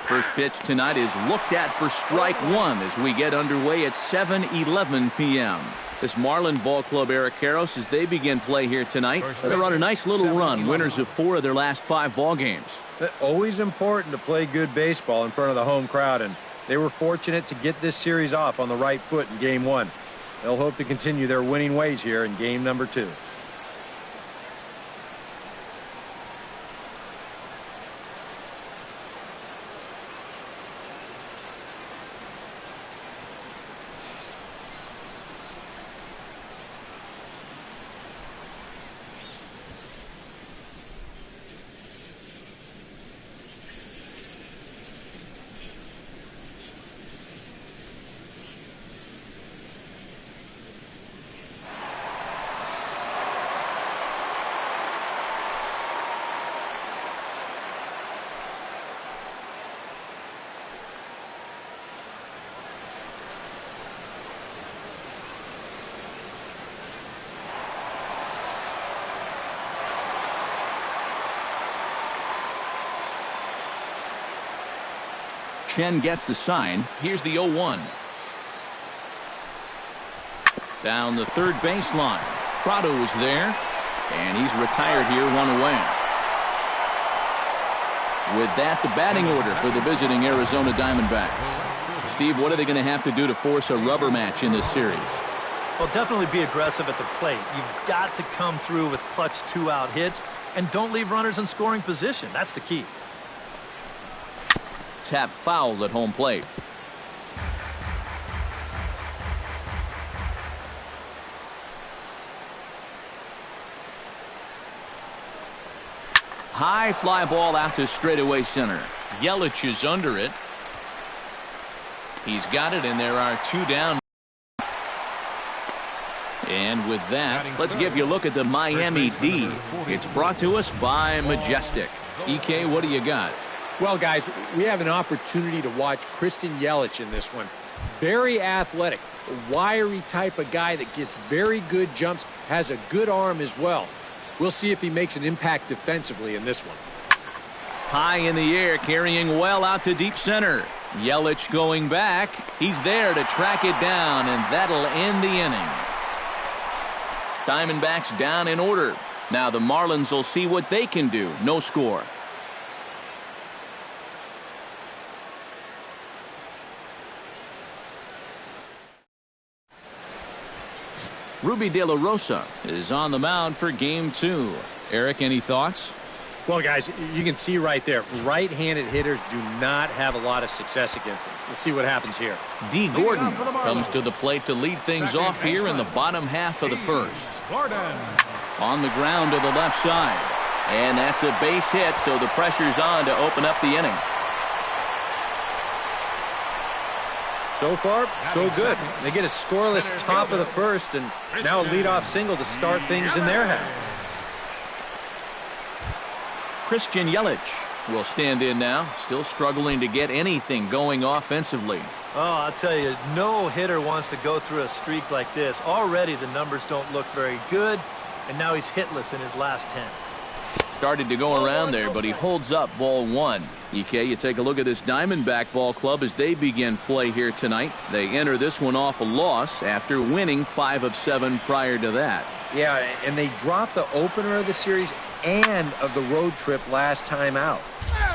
First pitch tonight is looked at for strike one as we get underway at 7:11 p.m. This Marlin Ball Club, Eric Karros, as they begin play here tonight. They're on a nice little run, winners of 4 of their last 5 ball games. Always important to play good baseball in front of the home crowd, and they were fortunate to get this series off on the right foot in Game 1. They'll hope to continue their winning ways here in Game number 2. Chen gets the sign. Here's the 0-1. Down the third baseline. Prado is there, and he's retired here, 1 away. With that, the batting order for the visiting Arizona Diamondbacks. Steve, what are they going to have to do to force a rubber match in this series? Well, definitely be aggressive at the plate. You've got to come through with clutch 2-out hits, and don't leave runners in scoring position. That's the key. Tap foul at home plate. High fly ball out to straightaway center. Yelich is under it. He's got it, and there are 2 down. And with that, let's give you a look at the Miami D. It's brought to us by Majestic. EK, what do you got? Well, guys, we have an opportunity to watch Christian Yelich in this one. Very athletic, a wiry type of guy that gets very good jumps, has a good arm as well. We'll see if he makes an impact defensively in this one. High in the air, carrying well out to deep center. Yelich going back. He's there to track it down, and that'll end the inning. Diamondbacks down in order. Now the Marlins will see what they can do. No score. Ruby De La Rosa is on the mound for Game 2. Eric, any thoughts? Well, guys, you can see right there, right-handed hitters do not have a lot of success against them. We'll see what happens here. D. Gordon comes to the plate to lead things off here in the bottom half of the first. On the ground to the left side. And that's a base hit, so the pressure's on to open up the inning. So far, so good. They get a scoreless top of the first, and now a leadoff single to start things in their half. Christian Yelich will stand in now, still struggling to get anything going offensively. Oh, I'll tell you, no hitter wants to go through a streak like this. Already the numbers don't look very good, and now he's hitless in his last 10. Started to go around there, but he holds up ball 1. EK, you take a look at this Diamondback Ball Club as they begin play here tonight. They enter this one off a loss after winning 5 of 7 prior to that. Yeah, and they dropped the opener of the series and of the road trip last time out.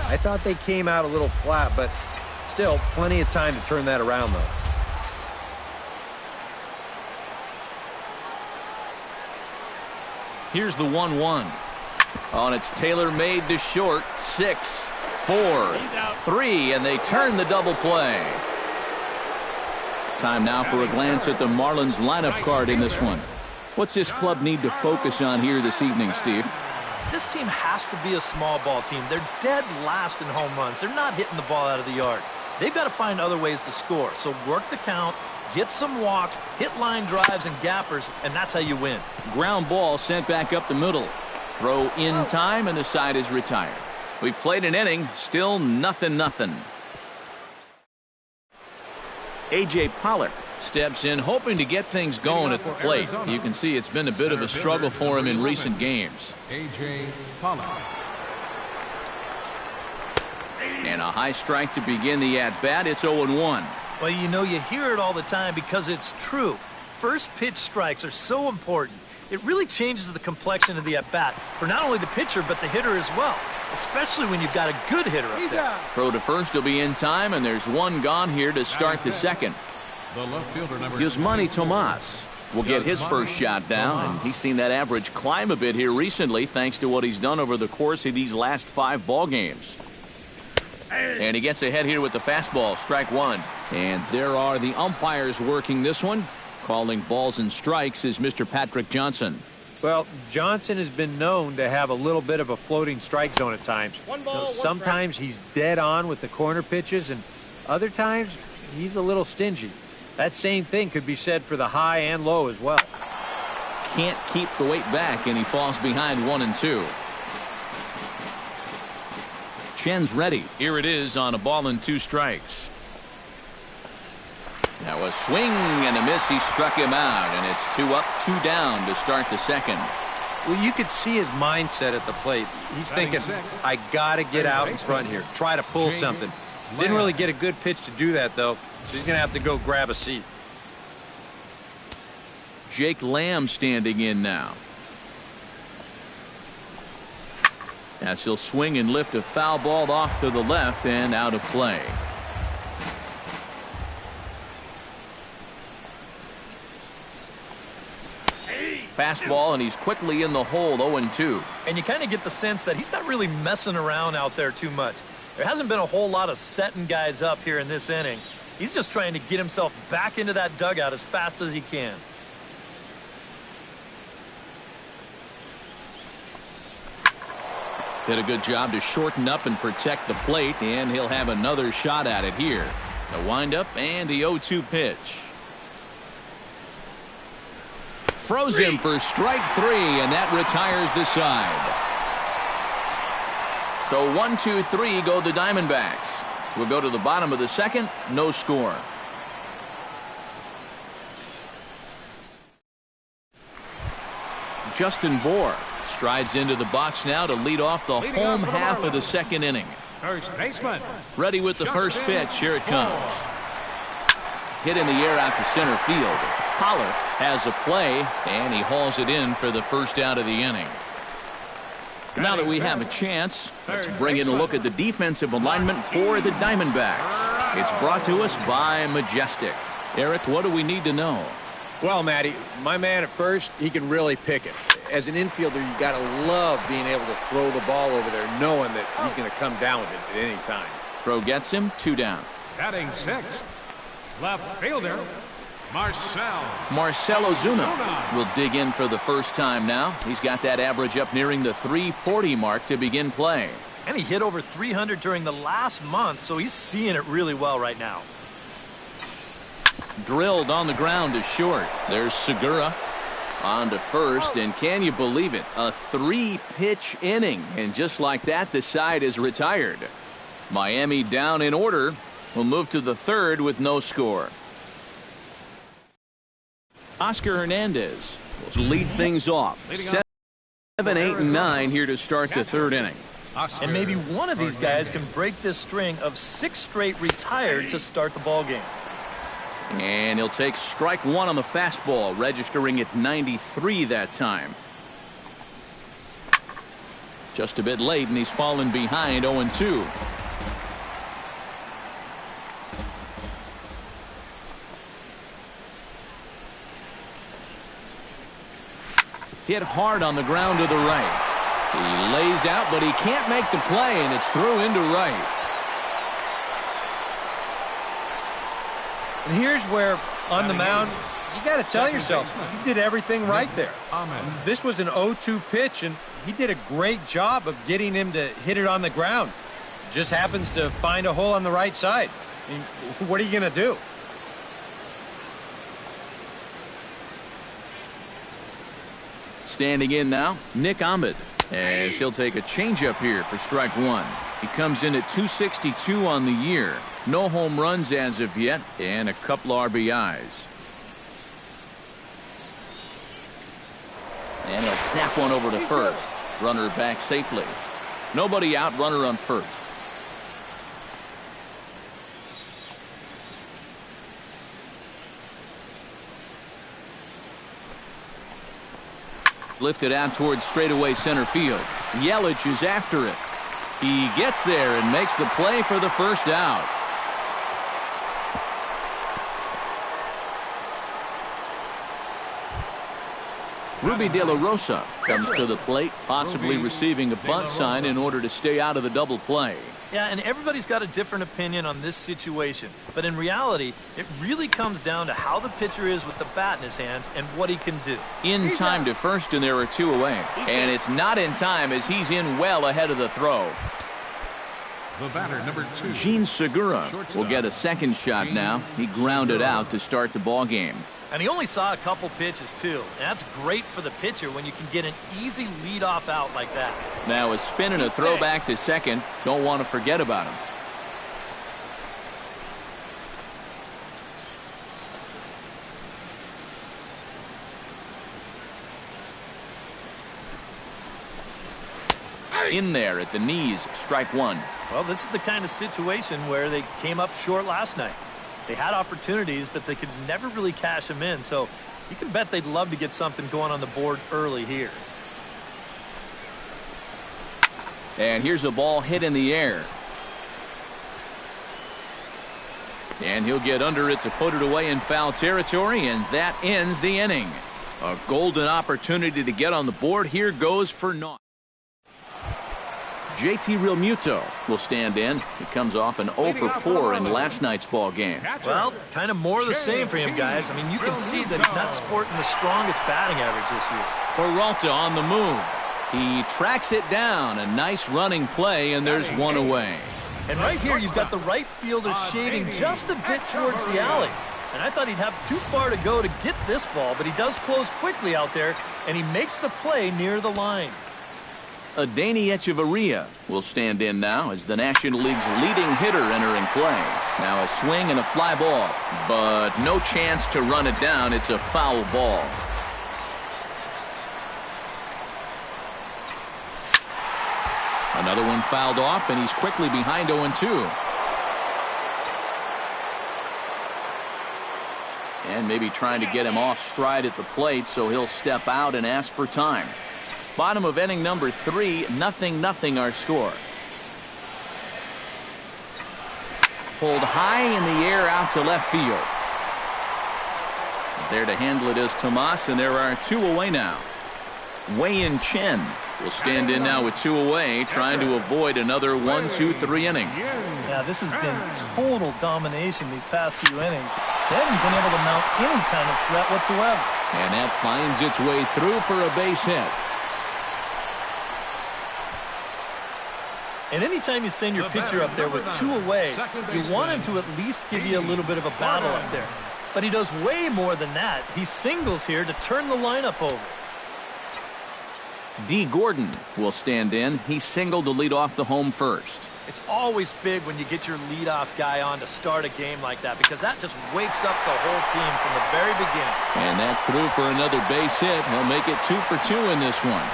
I thought they came out a little flat, but still plenty of time to turn that around, though. Here's the 1-1. On it's tailor-made to short. 6, 4, 3, and they turn the double play. Time now for a glance at the Marlins lineup card in this one. What's this club need to focus on here this evening, Steve? This team has to be a small ball team. They're dead last in home runs. They're not hitting the ball out of the yard. They've got to find other ways to score. So work the count, get some walks, hit line drives and gappers, and that's how you win. Ground ball sent back up the middle. Throw in time, and the side is retired. We've played an inning, still 0-0. A.J. Pollock steps in, hoping to get things going at the plate. You can see it's been a bit of a struggle for him in recent games. A.J. Pollock. And a high strike to begin the at-bat. It's 0-1. Well, you know, you hear it all the time because it's true. First pitch strikes are so important. It really changes the complexion of the at-bat for not only the pitcher but the hitter as well, especially when you've got a good hitter up there. Throw to first will be in time, and there's one gone here to start the second. Yusmani Tomas will get his first shot down, and he's seen that average climb a bit here recently thanks to what he's done over the course of these last 5 ball games. And he gets ahead here with the fastball, strike one. And there are the umpires working this one. Calling balls and strikes is Mr. Patrick Johnson. Well, Johnson has been known to have a little bit of a floating strike zone at times. Sometimes he's dead on with the corner pitches, and other times he's a little stingy. That same thing could be said for the high and low as well. Can't keep the weight back, and he falls behind 1-2. Chen's ready. Here it is on a ball and 2 strikes. Now a swing and a miss. He struck him out, and it's 2 up, 2 down to start the second. Well, you could see his mindset at the plate. He's thinking, I got to get out in front here, try to pull something. Didn't really get a good pitch to do that, though, so he's going to have to go grab a seat. Jake Lamb standing in now. As he'll swing and lift a foul ball off to the left and out of play. Fastball, and he's quickly in the hole, 0-2. And you kind of get the sense that he's not really messing around out there too much. There hasn't been a whole lot of setting guys up here in this inning. He's just trying to get himself back into that dugout as fast as he can. Did a good job to shorten up and protect the plate, and he'll have another shot at it here. The windup and the 0-2 pitch. Froze him for strike 3, and that retires the side. So 1-2-3 go the Diamondbacks. We'll go to the bottom of the second. No score. Justin Bohr strides into the box now to lead off the home half of the second inning. First baseman. Ready with the first pitch. Here it comes. Hit in the air out to center field. Pollard has a play, and he hauls it in for the first out of the inning. Now that we have a chance, let's bring in a look at the defensive alignment for the Diamondbacks. It's brought to us by Majestic. Eric, what do we need to know? Well, Matty, my man at first, he can really pick it. As an infielder, you got to love being able to throw the ball over there, knowing that he's going to come down with it at any time. Throw gets him, 2 down. Batting sixth, left fielder, Marcell Ozuna will dig in for the first time now. He's got that average up nearing the 340 mark to begin play. And he hit over 300 during the last month, so he's seeing it really well right now. Drilled on the ground to short. There's Segura on to first, and can you believe it? A 3-pitch inning, and just like that, the side is retired. Miami down in order. Will move to the third with no score. Oscar Hernandez will lead things off. 7, 8, and 9 here to start the third inning. And maybe one of these guys can break this string of 6 straight retired to start the ball game. And he'll take strike 1 on the fastball, registering at 93 that time. Just a bit late, and he's fallen behind 0-2. Hit hard on the ground to the right. He lays out, but he can't make the play, and it's through into right. And here's where, on the mound, you got to tell yourself, he did everything right there. This was an 0-2 pitch, and he did a great job of getting him to hit it on the ground. Just happens to find a hole on the right side. I mean, what are you going to do? Standing in now, Nick Ahmed, as he'll take a changeup here for strike 1. He comes in at 262 on the year. No home runs as of yet, and a couple RBIs. And he'll snap one over to first. Runner back safely. Nobody out, runner on first. Lifted out towards straightaway center field. Yelich is after it. He gets there and makes the play for the first out. Ruby De La Rosa comes to the plate, possibly receiving a bunt sign in order to stay out of the double play. Yeah, and everybody's got a different opinion on this situation. But in reality, it really comes down to how the pitcher is with the bat in his hands and what he can do. In time to first, and there are 2 away. And it's not in time as he's in well ahead of the throw. The batter, number 2. Gene Segura will get a second shot now. He grounded out to start the ball game. And he only saw a couple pitches, too. And that's great for the pitcher when you can get an easy leadoff out like that. Now a spin and a throwback to second. Don't want to forget about him. In there at the knees, strike 1. Well, this is the kind of situation where they came up short last night. They had opportunities, but they could never really cash them in. So you can bet they'd love to get something going on the board early here. And here's a ball hit in the air. And he'll get under it to put it away in foul territory, and that ends the inning. A golden opportunity to get on the board. Here goes for naught. JT Realmuto will stand in. He comes off an 0 for 4 in last night's ball game. Well, kind of more of the same for him, guys. I mean, you can see that he's not sporting the strongest batting average this year. Peralta on the move. He tracks it down. A nice running play, and there's 1 away. And right here, you've got the right fielder shading just a bit towards the alley. And I thought he'd have too far to go to get this ball, but he does close quickly out there, and he makes the play near the line. Adeiny Echeverria will stand in now as the National League's leading hitter entering play. Now a swing and a fly ball, but no chance to run it down. It's a foul ball. Another one fouled off, and he's quickly behind 0-2. And maybe trying to get him off stride at the plate, so he'll step out and ask for time. Bottom of inning number 3, 0-0 our score. Pulled high in the air out to left field. There to handle it is Tomas, and there are 2 away now. Wei-Yin Chen will stand in now with 2 away, trying to avoid another 1-2-3 inning. Yeah, this has been total domination these past few innings. They haven't been able to mount any kind of threat whatsoever. And that finds its way through for a base hit. And anytime you send your pitcher up there with 2 away, you want him to at least give you a little bit of a battle up there. But he does way more than that. He singles here to turn the lineup over. D. Gordon will stand in. He singled to lead off the home first. It's always big when you get your leadoff guy on to start a game like that, because that just wakes up the whole team from the very beginning. And that's through for another base hit. He'll make it 2 for 2 in this one.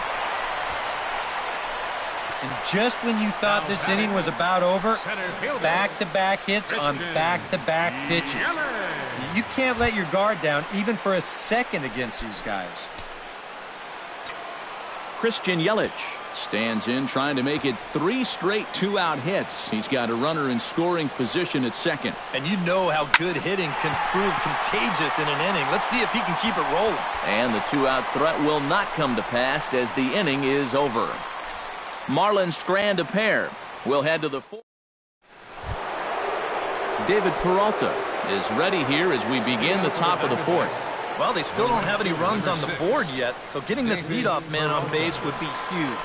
And just when you thought this inning was about over, back-to-back hits on back-to-back pitches. You can't let your guard down even for a second against these guys. Christian Yelich stands in, trying to make it 3 straight 2-out hits. He's got a runner in scoring position at second. And you know how good hitting can prove contagious in an inning. Let's see if he can keep it rolling. And the 2-out threat will not come to pass as the inning is over. Marlon Strand a pair. We'll head to the 4th. David Peralta is ready here as we begin the top of the 4th. Well, they still don't have any runs on the board yet, so getting this leadoff man on base would be huge.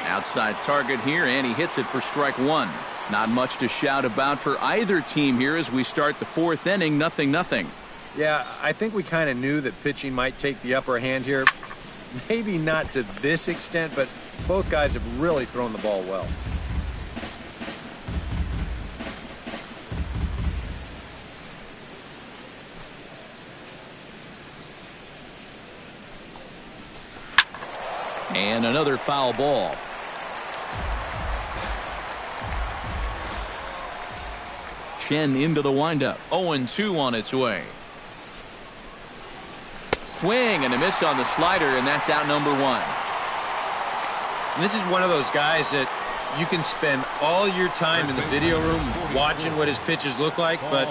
Outside target here, and he hits it for strike 1. Not much to shout about for either team here as we start the 4th inning, 0-0. Yeah, I think we kind of knew that pitching might take the upper hand here. Maybe not to this extent, but both guys have really thrown the ball well. And another foul ball. Chen into the windup. 0-2 on its way. swing and a miss on the slider, and that's out number one. And this is one of those guys that you can spend all your time in the video room watching what his pitches look like, but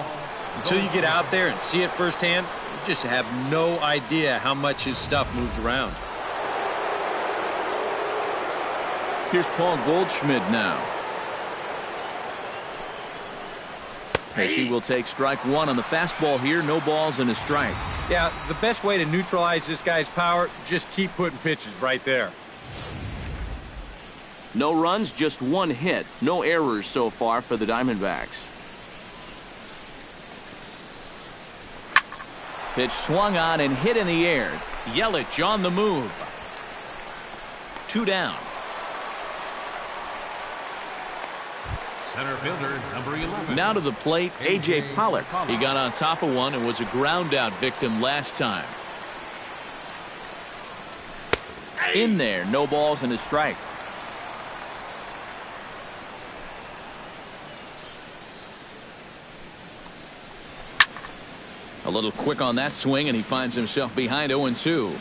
until you get out there and see it firsthand, you just have no idea how much his stuff moves around. Here's Paul Goldschmidt now. As he will take strike one on the fastball here. No balls and a strike. Yeah, the best way to neutralize this guy's power, just keep putting pitches right there. No runs, just one hit. No errors so far for the Diamondbacks. Pitch swung on and hit in the air. Yelich on the move. 2 down. Center fielder, number 11. Now to the plate, A.J. Pollock. He got on top of one and was a ground out victim last time. In there, no balls and a strike. A little quick on that swing, and he finds himself behind 0-2.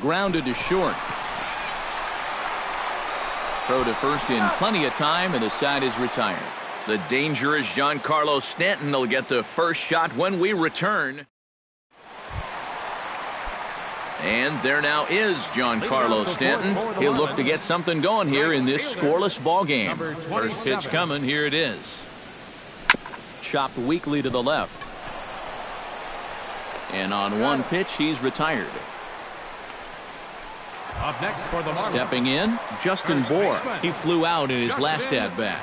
Grounded to short. Throw to first in plenty of time, and the side is retired. The dangerous Giancarlo Stanton will get the first shot when we return. And there now is Giancarlo Stanton. He'll look to get something going here in this scoreless ball game. First pitch coming. Here it is. Chopped weakly to the left. And on one pitch, he's retired. Up next for the Marlins. Stepping in, Justin Bour. He flew out in his last at-bat.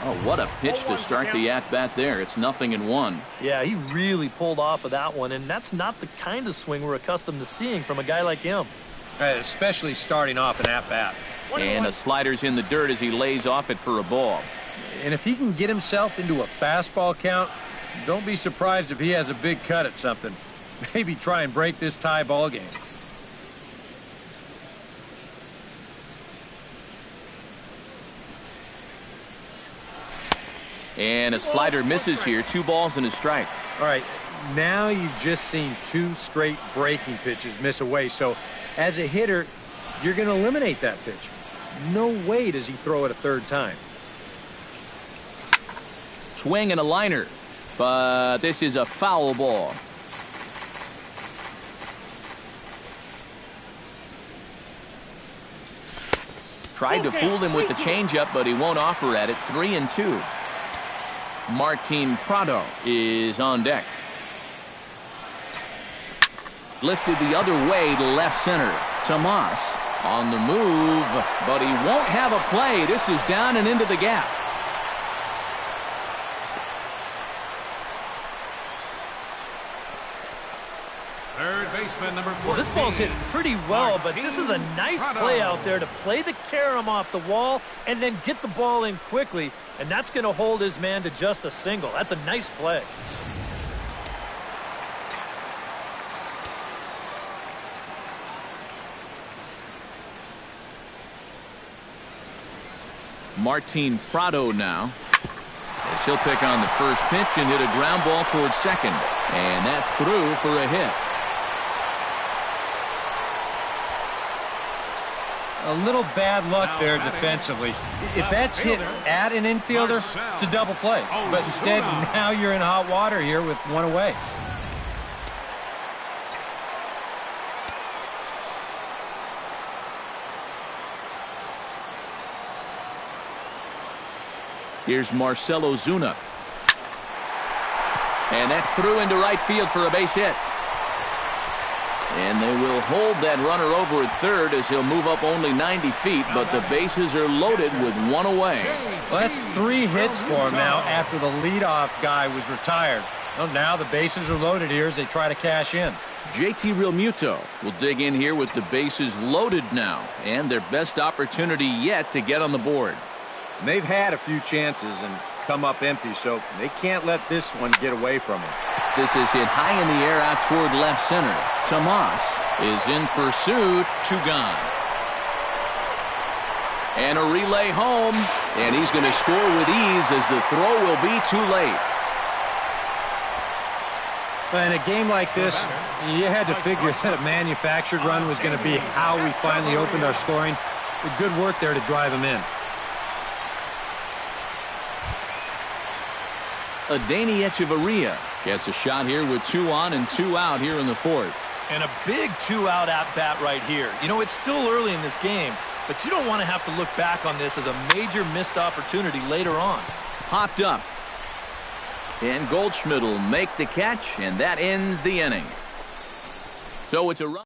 Oh, what a pitch to start the at-bat there. It's 0-1. Yeah, he really pulled off of that one, and that's not the kind of swing we're accustomed to seeing from a guy like him. Especially starting off an at-bat. And a slider's in the dirt as he lays off it for a ball. And if he can get himself into a fastball count, don't be surprised if he has a big cut at something. Maybe try and break this tie ball game. And a slider misses here. 2 balls and a strike. All right, now you've just seen 2 straight breaking pitches miss away. So as a hitter, you're going to eliminate that pitch. No way does he throw it a third time. Swing and a liner. But this is a foul ball. Tried to fool him with the changeup, but he won't offer at it. 3-2. Martin Prado is on deck. Lifted the other way to left center. Tomas on the move, but he won't have a play. This is down and into the gap. Third baseman, number 14. Well, this ball's hit pretty well, but this is a nice play out there to play the carom off the wall and then get the ball in quickly, and that's going to hold his man to just a single. That's a nice play. Martin Prado now. As he'll pick on the first pitch and hit a ground ball towards second. And that's through for a hit. A little bad luck there defensively. If that's hit at an infielder, it's a double play. But instead, now you're in hot water here with one away. Here's Marcell Ozuna. And that's through into right field for a base hit. And they will hold that runner over at third as he'll move up only 90 feet, but the bases are loaded with one away. Well, that's 3 hits for him now after the leadoff guy was retired. Well, now the bases are loaded here as they try to cash in. JT Realmuto will dig in here with the bases loaded now, and their best opportunity yet to get on the board. And they've had a few chances and come up empty, so they can't let this one get away from them. This is hit high in the air out toward left center. Tomas is in pursuit. 2 gone. And a relay home. And he's going to score with ease as the throw will be too late. In a game like this, you had to figure that a manufactured run was going to be how we finally opened our scoring. Good work there to drive him in. Adani Echeverria gets a shot here with 2 on and 2 out here in the 4th. And a big 2-out at-bat right here. You know, it's still early in this game, but you don't want to have to look back on this as a major missed opportunity later on. Popped up. And Goldschmidt will make the catch, and that ends the inning. So it's a run.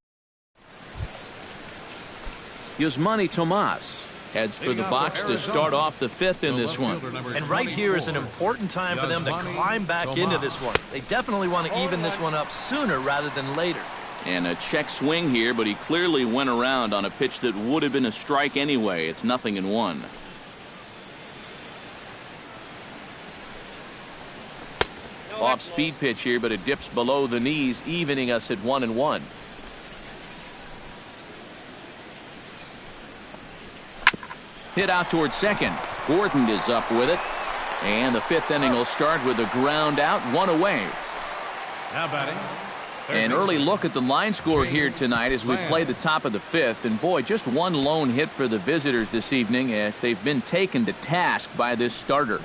Yusmani Tomas heads for the box to start off the 5th in this one. And right here is an important time for them to climb back into this one. They definitely want to even this one up sooner rather than later. And a check swing here, but he clearly went around on a pitch that would have been a strike anyway. It's 0-1. Off-speed pitch here, but it dips below the knees, evening us at 1-1. Hit out towards second. Gordon is up with it. And the 5th inning will start with a ground out, 1 away. Now batting. An early look at the line score here tonight as we play the top of the 5th. And boy, just one lone hit for the visitors this evening as they've been taken to task by this starter.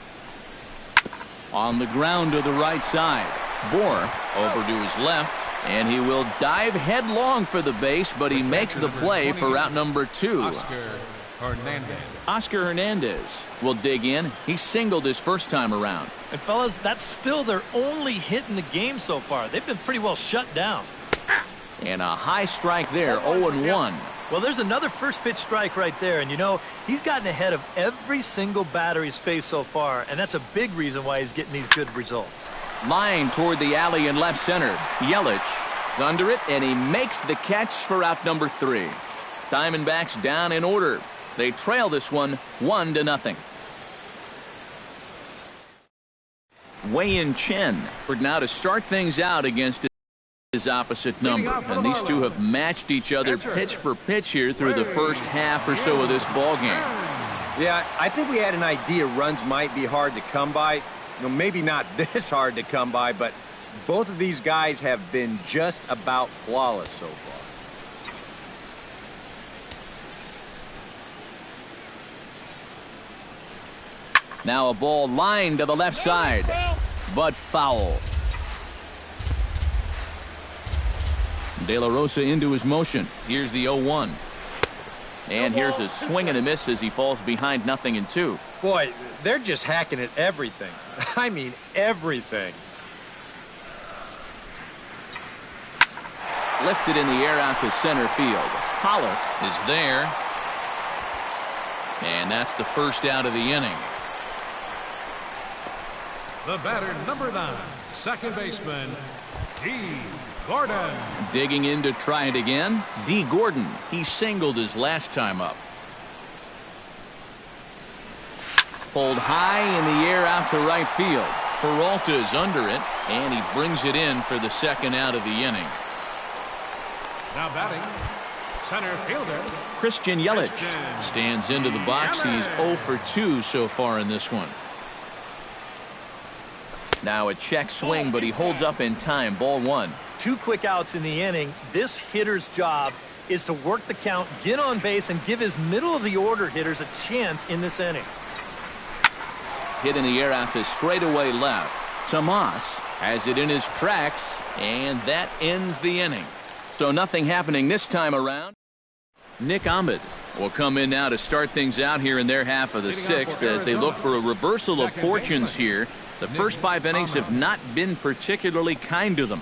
On the ground to the right side. Bohr over to his left. And he will dive headlong for the base, but he makes the play for out number 2. Oscar Hernandez will dig in. He singled his first time around. And fellas, that's still their only hit in the game so far. They've been pretty well shut down. And a high strike there, 0-1. Well, there's another first pitch strike right there. And, you know, he's gotten ahead of every single batter he's faced so far. And that's a big reason why he's getting these good results. Line toward the alley in left center. Yelich is under it, and he makes the catch for out number 3. Diamondbacks down in order. They trail this one 1-0. Wei-Yin Chen now to start things out against his opposite number. And these two have matched each other pitch for pitch here through the first half or so of this ball game. Yeah, I think we had an idea runs might be hard to come by. You know, maybe not this hard to come by, but both of these guys have been just about flawless so far. Now a ball lined to the left side, but foul. De La Rosa into his motion. Here's the 0-1. And here's a swing and a miss as he falls behind 0-2. Boy, they're just hacking at everything. I mean, everything. Lifted in the air out to center field. Pollock is there. And that's the first out of the inning. The batter, number 9, second baseman, D. Gordon. Digging in to try it again. D. Gordon. He singled his last time up. Pulled high in the air out to right field. Peralta is under it, and he brings it in for the second out of the inning. Now batting, center fielder, Christian Yelich stands into the box. He's 0 for 2 so far in this one. Now a check swing, but he holds up in time. Ball 1. 2 quick outs in the inning. This hitter's job is to work the count, get on base, and give his middle-of-the-order hitters a chance in this inning. Hit in the air out to straightaway left. Tomas has it in his tracks, and that ends the inning. So nothing happening this time around. Nick Ahmed will come in now to start things out here in their half of the 6th as they look for a reversal of fortunes here. The first 5 innings have not been particularly kind to them.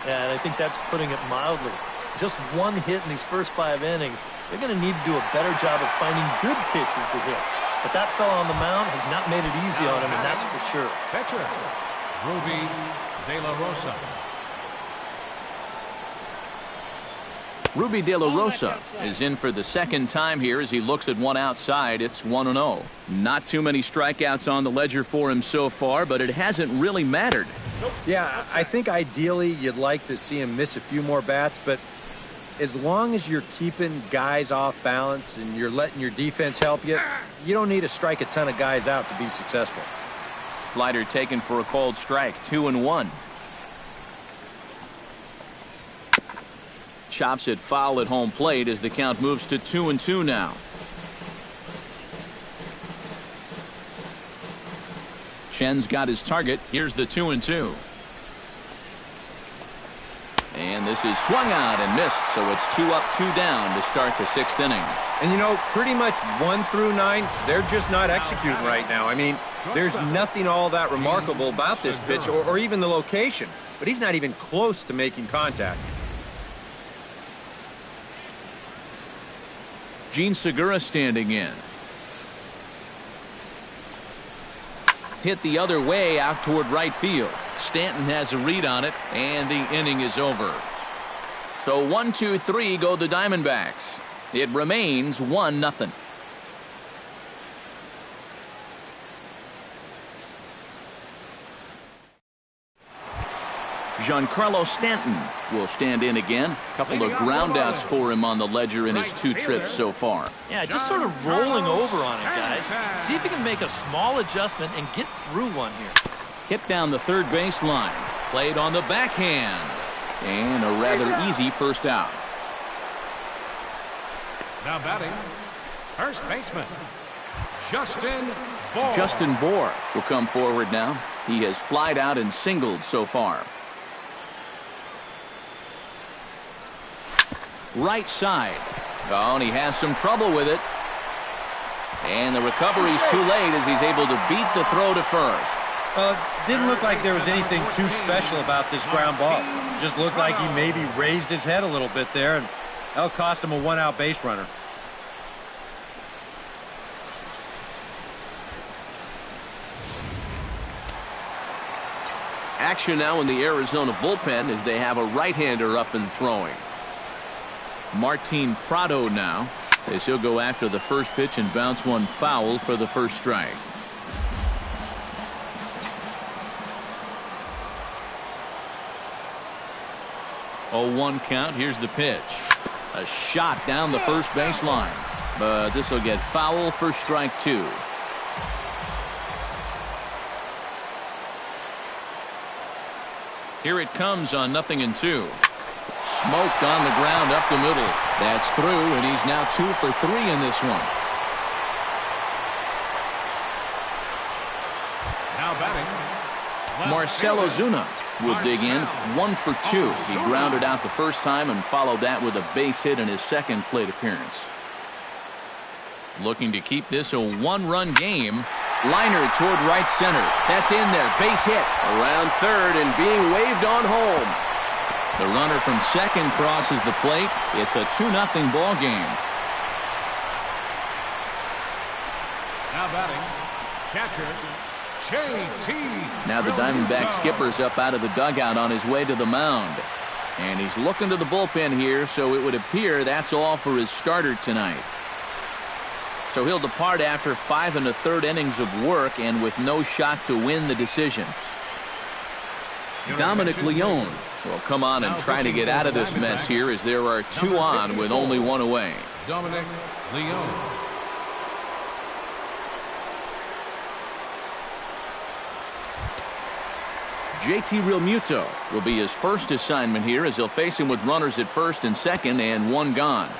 Yeah, and I think that's putting it mildly. Just 1 hit in these first 5 innings. They're going to need to do a better job of finding good pitches to hit. But that fella on the mound has not made it easy on him, and that's for sure. pitcher, Ruby De La Rosa. Ruby De La Rosa is in for the second time here as he looks at one outside. It's 1-0. Not too many strikeouts on the ledger for him so far, but it hasn't really mattered. Yeah, I think ideally you'd like to see him miss a few more bats, but as long as you're keeping guys off balance and you're letting your defense help you, you don't need to strike a ton of guys out to be successful. Slider taken for a called strike, 2-1. Chops it foul at home plate as the count moves to 2-2 now. Chen's got his target. Here's the 2-2. And this is swung out and missed, so it's 2 up, 2 down to start the 6th inning. And you know, pretty much 1 through 9, they're just not executing right now. I mean, there's nothing all that remarkable about this pitch or even the location, but he's not even close to making contact. Gene Segura standing in. Hit the other way out toward right field. Stanton has a read on it, and the inning is over. So 1-2-3 go the Diamondbacks. It remains 1-0. Giancarlo Stanton will stand in again. A couple of groundouts for him on the ledger in his 2 trips so far. Yeah, just sort of rolling over on it, guys. See if he can make a small adjustment and get through one here. Hit down the third base line. Played on the backhand. And a rather easy first out. Now batting, first baseman, Justin Bohr. Justin Bohr will come forward now. He has flied out and singled so far. Right side. Oh, and he has some trouble with it. And the recovery's too late as he's able to beat the throw to first. Didn't look like there was anything too special about this ground ball. Just looked like he maybe raised his head a little bit there, and that'll cost him a 1-out base runner. Action now in the Arizona bullpen as they have a right-hander up and throwing. Martin Prado now as he'll go after the first pitch and bounce one foul for the first strike. Oh, 1 count. Here's the pitch. A shot down the first baseline, but this will get foul for strike 2. Here it comes on 0-2. Smoked on the ground up the middle. That's through, and he's now 2 for 3 in this one. Now batting, Marcell Ozuna will dig in. 1 for 2. He grounded out the first time and followed that with a base hit in his second plate appearance. Looking to keep this a 1-run game. Liner toward right center. That's in there. Base hit. Around third and being waved on home. The runner from second crosses the plate. It's a 2-0 ball game. now batting, catcher, JT. Now the Diamondback skipper's up out of the dugout on his way to the mound. And he's looking to the bullpen here, so it would appear that's all for his starter tonight. So he'll depart after 5 1/3 innings of work and with no shot to win the decision. Dominic Leone will come on and try to get out of this mess here as there are 2 on with only 1 away. Dominic Leone. JT Realmuto will be his first assignment here as he'll face him with runners at first and second and 1 gone.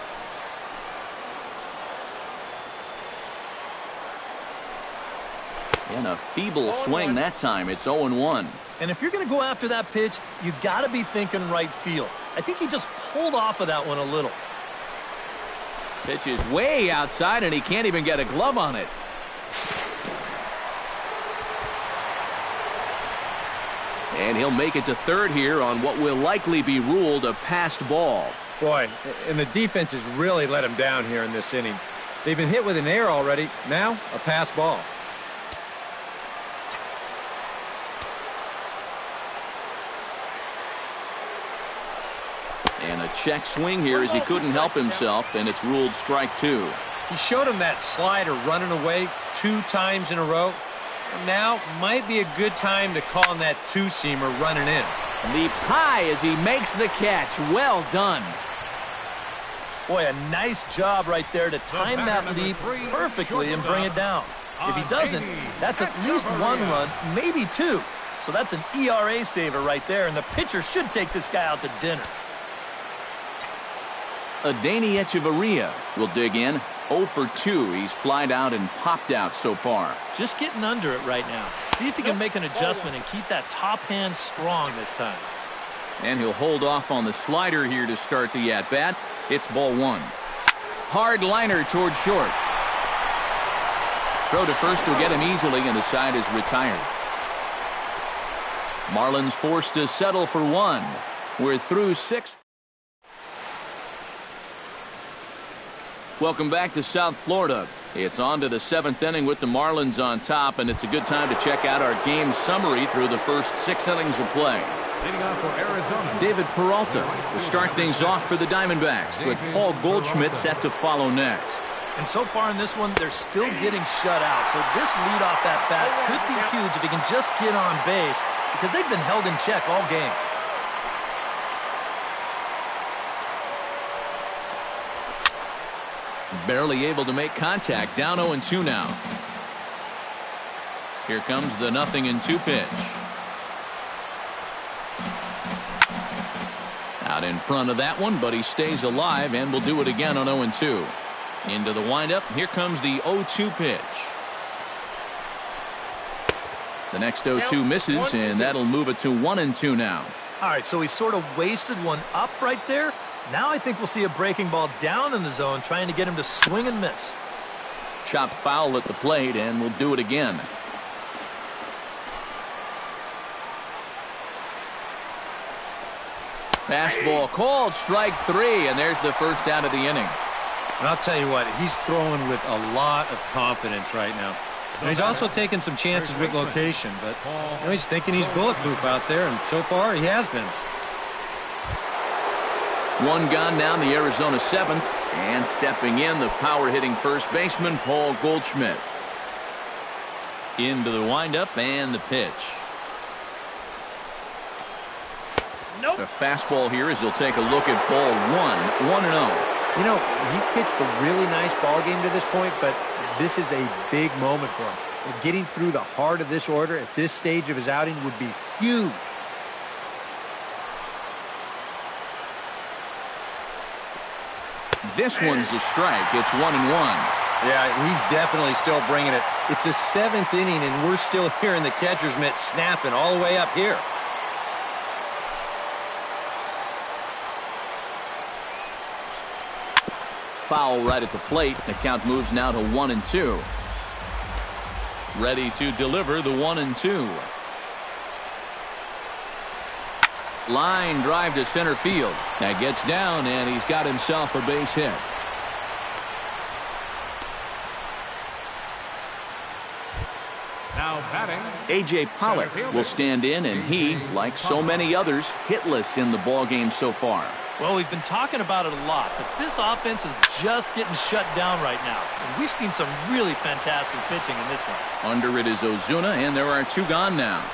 And a feeble swing that time. It's 0-1. And if you're going to go after that pitch, you got to be thinking right field. I think he just pulled off of that one a little. Pitch is way outside and he can't even get a glove on it. And he'll make it to third here on what will likely be ruled a passed ball. Boy, and the defense has really let him down here in this inning. They've been hit with an error already. Now, a passed ball. And a check swing here as he couldn't help himself, and it's ruled strike 2. He showed him that slider running away 2 times in a row. Now might be a good time to call him that 2-seamer running in. Leaps high as he makes the catch. Well done. Boy, a nice job right there to time that leap perfectly and bring it down. If he doesn't, that's at least 1 run, maybe 2. So that's an ERA saver right there, and the pitcher should take this guy out to dinner. Adeiny Echeverria will dig in. 0 for 2. He's flied out and popped out so far. Just getting under it right now. See if he can make an adjustment and keep that top hand strong this time. And he'll hold off on the slider here to start the at-bat. It's ball 1. Hard liner toward short. Throw to first will get him easily, and the side is retired. Marlins forced to settle for 1. We're through 6. Welcome back to South Florida. It's on to the 7th inning with the Marlins on top, and it's a good time to check out our game summary through the first 6 innings of play. Leading off for Arizona, David Peralta will start things off for the Diamondbacks, with Paul Goldschmidt set to follow next. And so far in this one, they're still getting shut out. So this leadoff at bat could be huge if he can just get on base, because they've been held in check all game. Barely able to make contact. Down 0-2 now. Here comes the 0-2 pitch. Out in front of that one, but he stays alive and will do it again on 0-2. Into the windup. Here comes the 0-2 pitch. The next 0-2 misses, and that'll move it to 1-2 now. All right, so he sort of wasted one up right there. Now I think we'll see a breaking ball down in the zone, trying to get him to swing and miss. Chopped foul at the plate, and we'll do it again. Fastball called, strike 3, and there's the first out of the inning. And I'll tell you what, he's throwing with a lot of confidence right now. And he's also taking some chances with location, but he's thinking he's bulletproof out there, and so far he has been. 1 gone now in the Arizona 7th, and stepping in, the power-hitting first baseman, Paul Goldschmidt. Into the windup and the pitch. Nope. The fastball here as he'll take a look at ball 1, 1-0. You know, he pitched a really nice ball game to this point, but this is a big moment for him. And getting through the heart of this order at this stage of his outing would be huge. This one's a strike. It's 1-1. Yeah, he's definitely still bringing it. It's the 7th inning, and we're still hearing the catcher's mitt snapping all the way up here. Foul right at the plate. The count moves now to 1-2. Ready to deliver the 1-2. Line drive to center field. That gets down, and he's got himself a base hit. now batting, A.J. Pollock will stand in, and he, like so many others, hitless in the ballgame so far. Well, we've been talking about it a lot, but this offense is just getting shut down right now. And we've seen some really fantastic pitching in this one. Under it is Ozuna, and there are 2 gone now.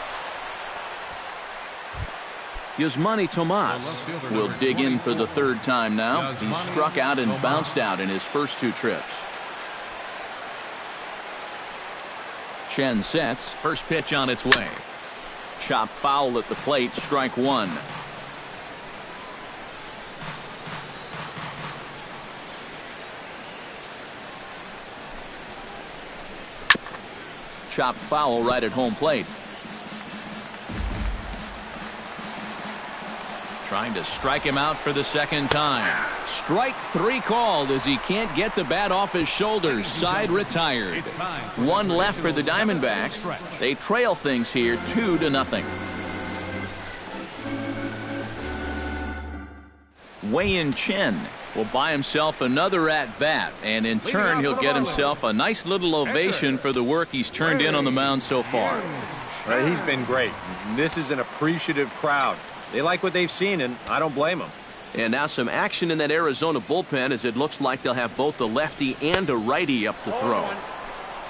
Yasmani Tomas will dig in for the 3rd time now. He struck out and bounced out in his first 2 trips. Chen sets. First pitch on its way. Chop foul at the plate. Strike 1. Chop foul right at home plate. Trying to strike him out for the 2nd time. Strike 3 called as he can't get the bat off his shoulders. Side retired. 1 left for the Diamondbacks. They trail things here 2-0. Wei-Yin Chen will buy himself another at-bat, and in turn he'll get himself a nice little ovation for the work he's turned in on the mound so far. Right, he's been great. This is an appreciative crowd. They like what they've seen, and I don't blame them. And now some action in that Arizona bullpen, as it looks like they'll have both a lefty and a righty up to throw.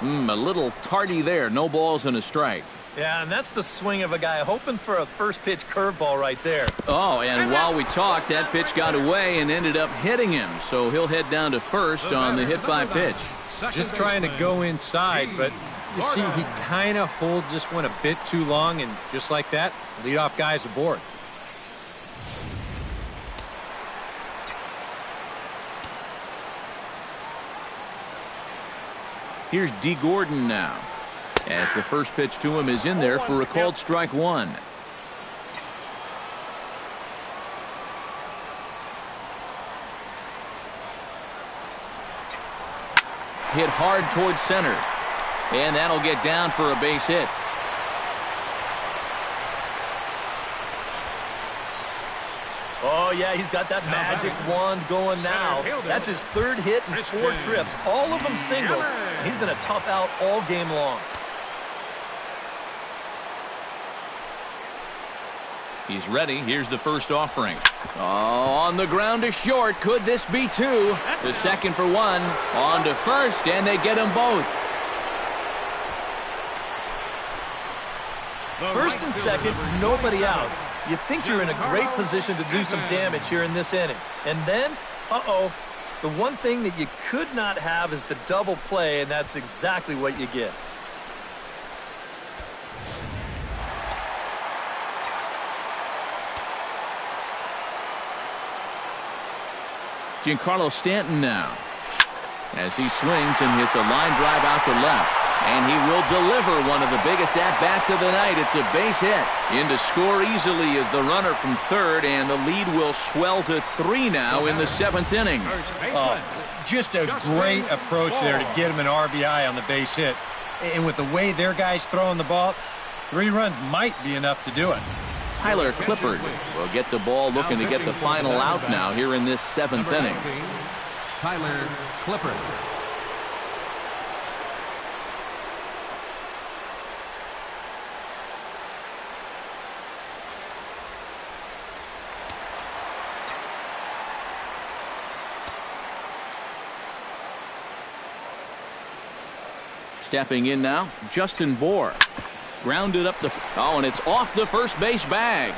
A little tardy there. No balls and a strike. Yeah, and that's the swing of a guy hoping for a first pitch curveball right there. Oh, and while we talked, that pitch got away and ended up hitting him. So he'll head down to first on the hit by pitch. Just trying to go inside, but you see he kind of holds this one a bit too long, and just like that, leadoff guy's aboard. Here's D. Gordon now, as the first pitch to him is in there for a called strike one. Hit hard towards center, and that'll get down for a base hit. Oh, yeah, he's got that magic wand going now. That's his third hit in 4 trips, all of them singles. He's been a tough out all game long. He's ready. Here's the first offering. Oh, on the ground to short. Could this be two? To second for one. On to first, and they get them both. First and second, nobody out. You think you're in a great position to do some damage here in this inning. And then, the one thing that you could not have is the double play, and that's exactly what you get. Giancarlo Stanton now, as he swings and hits a line drive out to left. And he will deliver one of the biggest at-bats of the night. It's a base hit. In to score easily is the runner from third, and the lead will swell to 3 now in the 7th inning. Just a great approach there to get him an RBI on the base hit. And with the way their guys throwing the ball, 3 runs might be enough to do it. Tyler Clippard will get the ball looking to get the final out now here in this 7th inning. Tyler Clippard. Stepping in now, Justin Bohr. Grounded up the... and it's off the first base bag.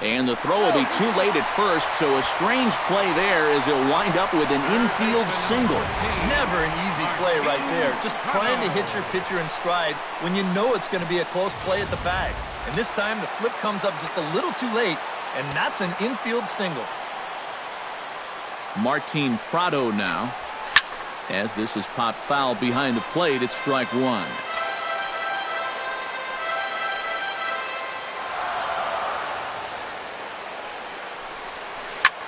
And the throw will be too late at first, so a strange play there as he'll wind up with an infield single. Never an easy play right there. Just trying to hit your pitcher in stride when you know it's going to be a close play at the bag. And this time the flip comes up just a little too late, and that's an infield single. Martin Prado now, as this is popped foul behind the plate. It's strike one.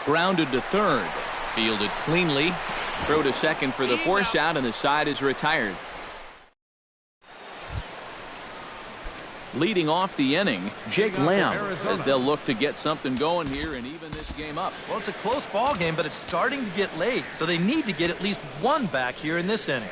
Grounded to third. Fielded cleanly. Throw to second for the force out, and the side is retired. Leading off the inning, Jake Lamb, as they'll look to get something going here and even this game up. Well, it's a close ball game, but it's starting to get late, so they need to get at least one back here in this inning.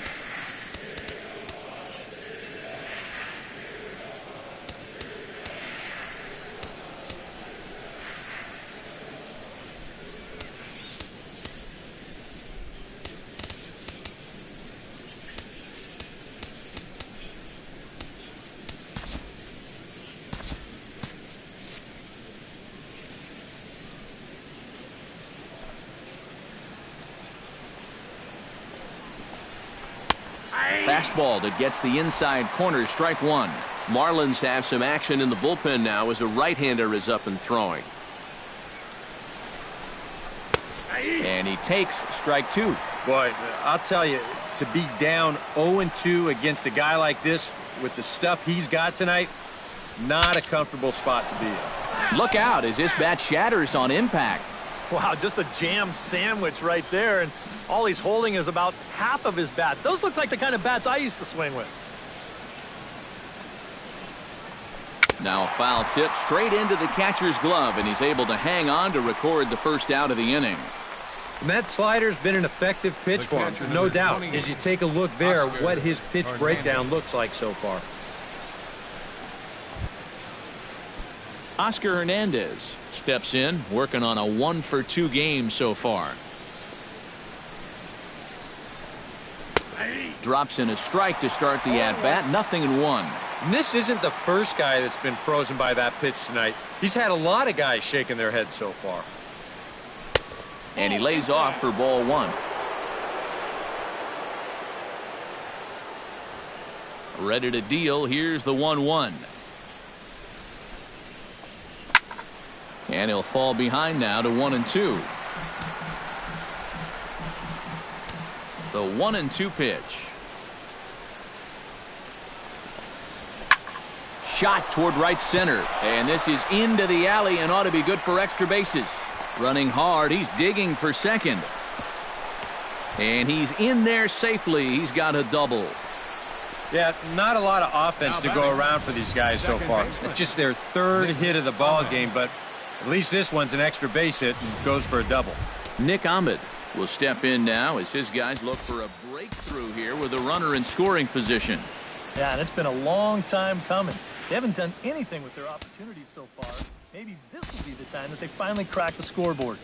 Fastball that gets the inside corner, strike one. Marlins have some action in the bullpen now as a right-hander is up and throwing. And he takes strike two. Boy, I'll tell you, to be down 0-2 against a guy like this with the stuff he's got tonight, not a comfortable spot to be in. Look out as this bat shatters on impact. Wow, just a jam sandwich right there, and all he's holding is about half of his bat. Those look like the kind of bats I used to swing with. Now a foul tip straight into the catcher's glove, and he's able to hang on to record the first out of the inning. And that slider's been an effective pitch for him, no doubt. As you take a look there, what his pitch breakdown looks like so far. Oscar Hernandez steps in, working on a 1-for-2 game so far. Drops in a strike to start the at-bat, 0-1. And this isn't the first guy that's been frozen by that pitch tonight. He's had a lot of guys shaking their heads so far. And he lays off for ball one. Ready to deal. Here's the 1-1. And he'll fall behind now to 1-2. The 1-2 pitch. Shot toward right center. And this is into the alley and ought to be good for extra bases. Running hard. He's digging for second. And he's in there safely. He's got a double. Yeah, not a lot of offense to go around for these guys so far. It's just their third hit of the ball game, but at least this one's an extra base hit and goes for a double. Nick Ahmed will step in now as his guys look for a breakthrough here with a runner in scoring position. Yeah, and it's been a long time coming. They haven't done anything with their opportunities so far. Maybe this will be the time that they finally crack the scoreboard.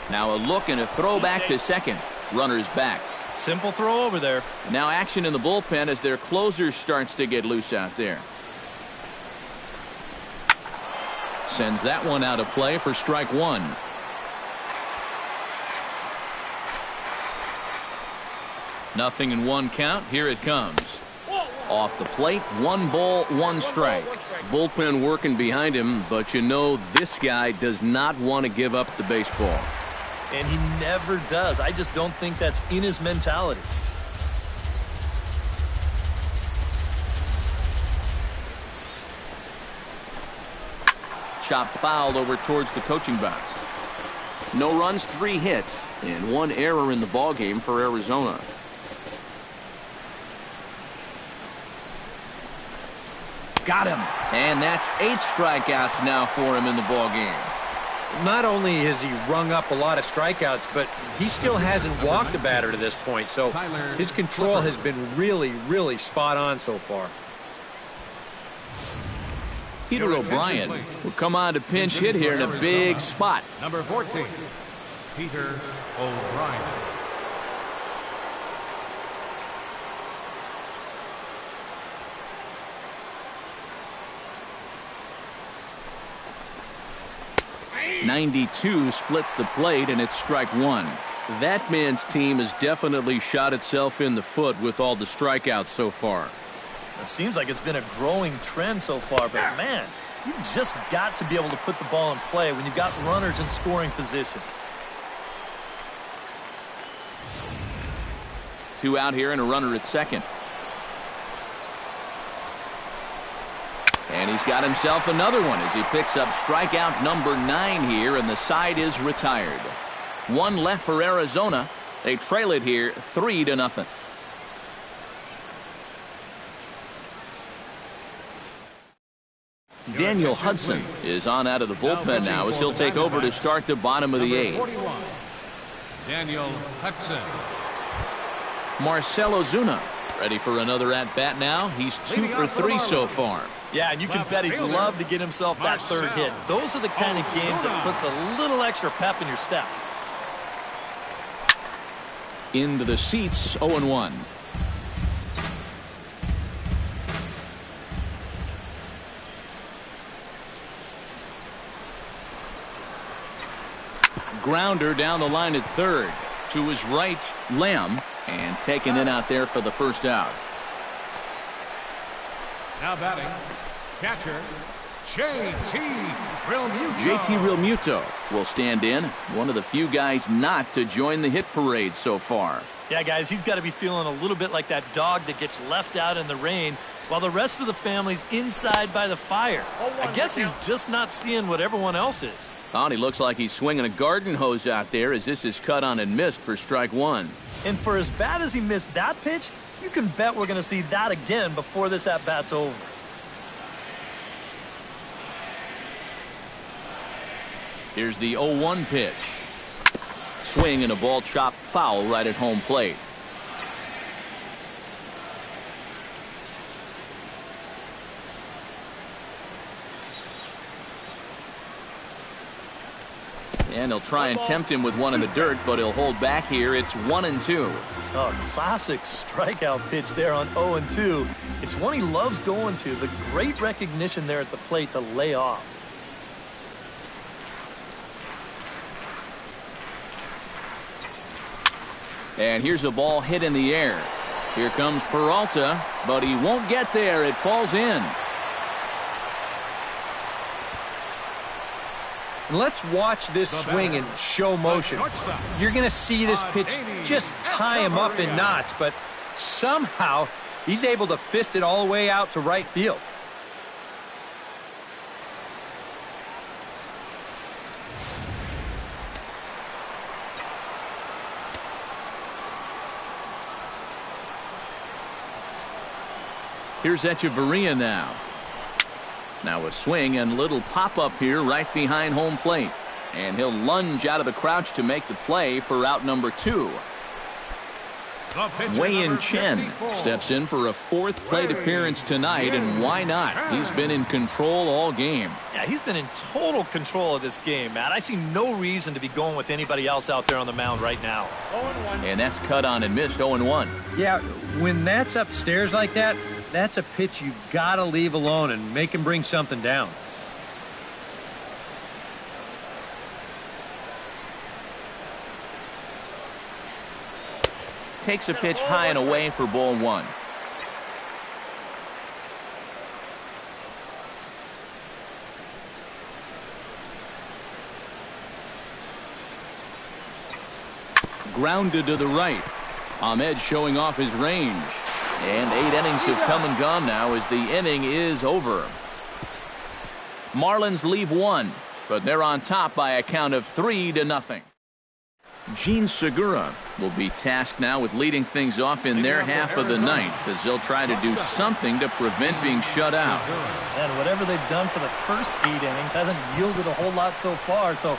Now a look and a throw back to second. Runner's back. Simple throw over there. Now action in the bullpen as their closer starts to get loose out there. Sends that one out of play for strike one. Nothing in one count. Here it comes. Off the plate, 1 ball, 1 strike. Bullpen working behind him, but you know this guy does not want to give up the baseball. And he never does. I just don't think that's in his mentality. Chop fouled over towards the coaching box. No runs, 3 hits, and 1 error in the ballgame for Arizona. Got him. And that's 8 strikeouts now for him in the ballgame. Not only has he rung up a lot of strikeouts, but he still hasn't walked a batter to this point. So his control has been really, really spot on so far. Peter O'Brien will come on to pinch hit here in a big spot. Number 14, Peter O'Brien. .92 splits the plate, and it's strike one. That man's team has definitely shot itself in the foot with all the strikeouts so far. It seems like it's been a growing trend so far, but man, you've just got to be able to put the ball in play when you've got runners in scoring position. 2 out here and a runner at second. And he's got himself another one as he picks up strikeout number 9 here, and the side is retired. 1 left for Arizona. They trail it here 3-0. Daniel Hudson is on out of the bullpen now as he'll take over to start the bottom of the 8th. Daniel Hudson. Marcell Ozuna ready for another at-bat now. He's 2 for 3 so far. Yeah, and you can bet he'd love to get himself that third hit. Those are the kind of games that puts a little extra pep in your step. Into the seats, 0-1. Grounder down the line at third. To his right, Lamb, and taken in out there for the first out. Now batting, catcher, JT Realmuto. JT Realmuto will stand in. One of the few guys not to join the hit parade so far. Yeah, guys, he's got to be feeling a little bit like that dog that gets left out in the rain while the rest of the family's inside by the fire. I guess he's just not seeing what everyone else is. Oh, and he looks like he's swinging a garden hose out there as this is cut on and missed for strike one. And for as bad as he missed that pitch, you can bet we're going to see that again before this at-bat's over. Here's the 0-1 pitch. Swing and a ball chopped foul right at home plate. And he'll try and tempt him with one in the dirt, but he'll hold back here. It's 1-2. Oh, classic strikeout pitch there on 0-2. It's one he loves going to. The great recognition there at the plate to lay off. And here's a ball hit in the air. Here comes Peralta, but he won't get there. It falls in. Let's watch this swing in show motion. You're going to see this pitch just tie him up in knots, but somehow he's able to fist it all the way out to right field. Here's Echeverria now. Now a swing and little pop-up here right behind home plate. And he'll lunge out of the crouch to make the play for out number 2. Wei-Yin Chen steps in for a 4th plate appearance tonight, and why not? He's been in control all game. Yeah, he's been in total control of this game, Matt. I see no reason to be going with anybody else out there on the mound right now. 0-1. And that's cut on and missed. 0-1. Yeah, when that's upstairs like that, that's a pitch you gotta leave alone and make him bring something down. Takes a pitch high and away for ball 1. Grounded to the right. Ahmed showing off his range. And 8 innings have come and gone now as the inning is over. Marlins leave 1, but they're on top by a count of 3-0. Gene Segura will be tasked now with leading things off in their half of the ninth as they'll try to do something to prevent being shut out. And whatever they've done for the first 8 innings hasn't yielded a whole lot so far, so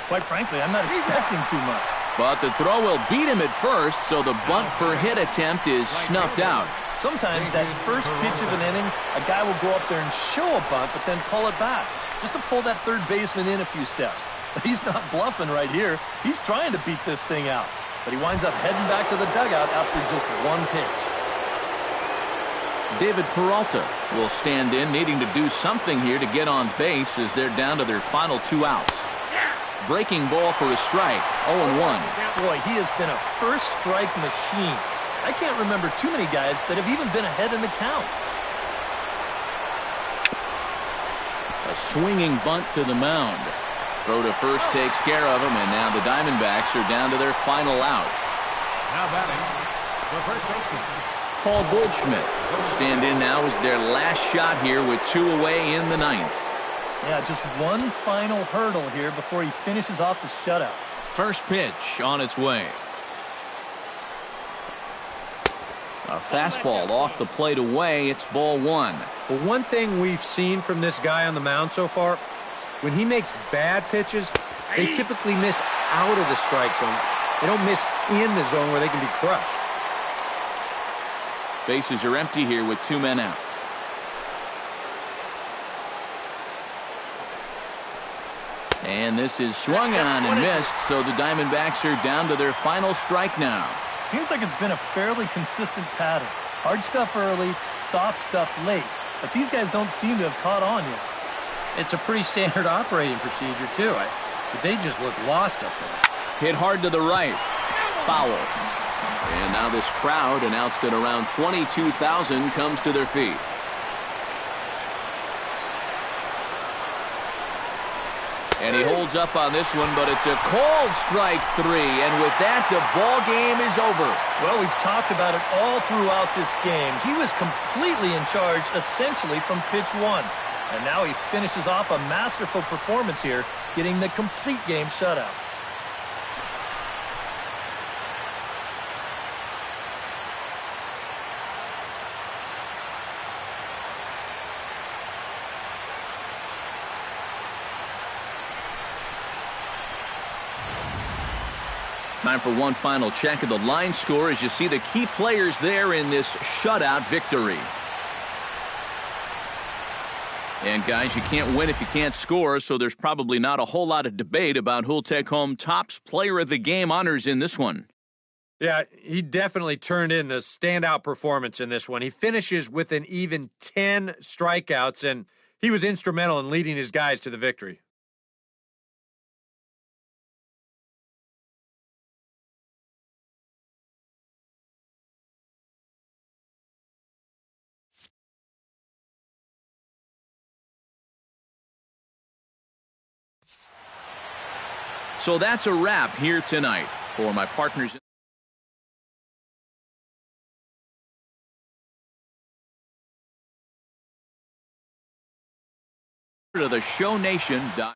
quite frankly, I'm not expecting too much. But the throw will beat him at first, so the bunt for hit attempt is snuffed out. Sometimes that first pitch of an inning, a guy will go up there and show a bunt, but then pull it back, just to pull that third baseman in a few steps. He's not bluffing right here. He's trying to beat this thing out, but he winds up heading back to the dugout after just 1 pitch. David Peralta will stand in, needing to do something here to get on base as they're down to their final 2 outs. Breaking ball for a strike. 0-1. Boy, he has been a first strike machine. I can't remember too many guys that have even been ahead in the count. A swinging bunt to the mound. Throw to first takes care of him, and now the Diamondbacks are down to their final out. Now batting, the first baseman. Paul Goldschmidt will stand in now as their last shot here with 2 away in the 9th. Yeah, just one final hurdle here before he finishes off the shutout. First pitch on its way. A fastball off the plate away. It's ball 1. Well, one thing we've seen from this guy on the mound so far, when he makes bad pitches, they typically miss out of the strike zone. They don't miss in the zone where they can be crushed. Bases are empty here with 2 men out. And this is swung on and missed, so the Diamondbacks are down to their final strike now. Seems like it's been a fairly consistent pattern. Hard stuff early, soft stuff late. But these guys don't seem to have caught on yet. It's a pretty standard operating procedure, too. But they just look lost up there. Hit hard to the right. Foul. And now this crowd, announced at around 22,000, comes to their feet. And he holds up on this one, but it's a called strike 3. And with that, the ball game is over. Well, we've talked about it all throughout this game. He was completely in charge, essentially, from pitch 1. And now he finishes off a masterful performance here, getting the complete game shutout. Time for one final check of the line score as you see the key players there in this shutout victory. And guys, you can't win if you can't score, so there's probably not a whole lot of debate about who'll take home Topps Player of the Game honors in this one. Yeah, he definitely turned in the standout performance in this one. He finishes with an even 10 strikeouts, and he was instrumental in leading his guys to the victory. So that's a wrap here tonight. For my partners to the ShowNation.com.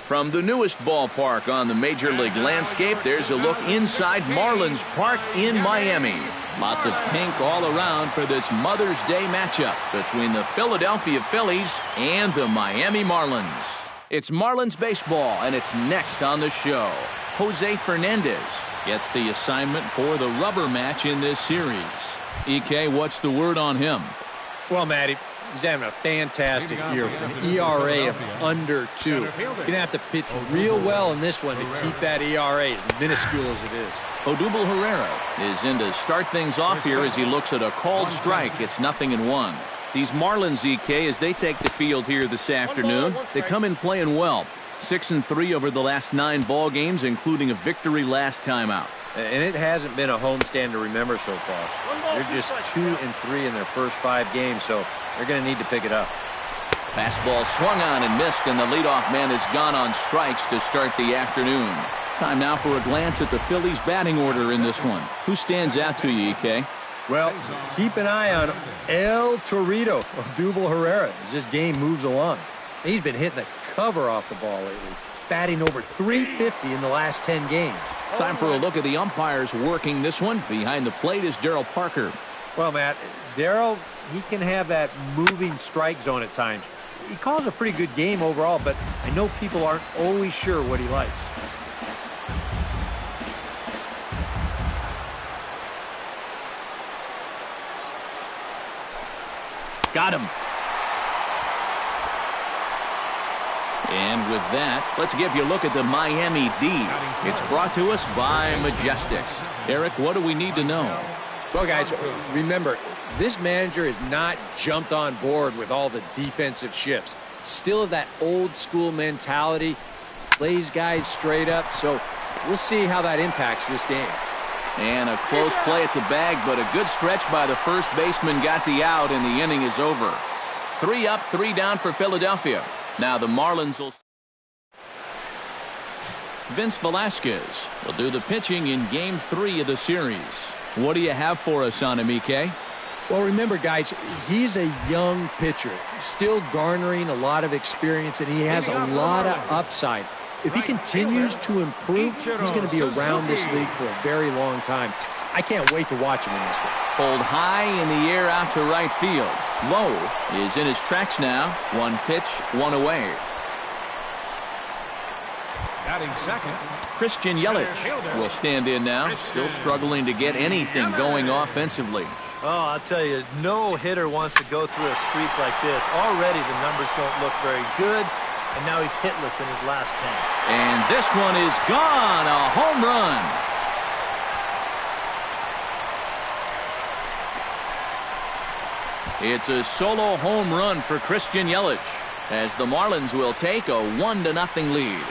From the newest ballpark on the Major League landscape, there's a look inside Marlins Park in Miami. Lots of pink all around for this Mother's Day matchup between the Philadelphia Phillies and the Miami Marlins. It's Marlins baseball, and it's next on the show. Jose Fernandez gets the assignment for the rubber match in this series. EK, what's the word on him? Well, Matty, he's having a fantastic year with an ERA of under 2. You're going to have to pitch real well in this one to keep that ERA as minuscule as it is. Odubel Herrera is in to start things off here as he looks at a called strike. It's 0-1. These Marlins, EK, as they take the field here this afternoon, they come in playing well. 6-3 over the last 9 ball games, including a victory last time out. And it hasn't been a homestand to remember so far. They're just 2-3 in their first 5 games, so they're going to need to pick it up. Fastball swung on and missed, and the leadoff man has gone on strikes to start the afternoon. Time now for a glance at the Phillies' batting order in this one. Who stands out to you, EK? Well, keep an eye on El Torito, Odubel Herrera, as this game moves along. He's been hitting the cover off the ball lately, batting over .350 in the last 10 games. Time for a look at the umpires working this one. Behind the plate is Darryl Parker. Well, Matt, Darryl, he can have that moving strike zone at times. He calls a pretty good game overall, but I know people aren't always sure what he likes. Got him. And with that, let's give you a look at the Miami D. It's brought to us by Majestic. Eric, what do we need to know? Well, guys, remember, this manager has not jumped on board with all the defensive shifts. Still that old school mentality, plays guys straight up, so we'll see how that impacts this game. And a close play at the bag, but a good stretch by the first baseman got the out, and the inning is over. 3 up, 3 down for Philadelphia. Now the Marlins will... Vince Velasquez will do the pitching in Game 3 of the series. What do you have for us on him, EK? Well, remember, guys, he's a young pitcher, still garnering a lot of experience, and he has a lot of upside. If he continues to improve, he's going to be around this league for a very long time. I can't wait to watch him in this one. Pulled high in the air out to right field. Lowe is in his tracks now. 1 pitch, 1 away. Batting second, Christian Yelich will stand in now. Still struggling to get anything going offensively. Oh, I'll tell you, no hitter wants to go through a streak like this. Already the numbers don't look very good, and now he's hitless in his last 10. And this one is gone. A home run. It's a solo home run for Christian Yelich as the Marlins will take a 1-0 lead.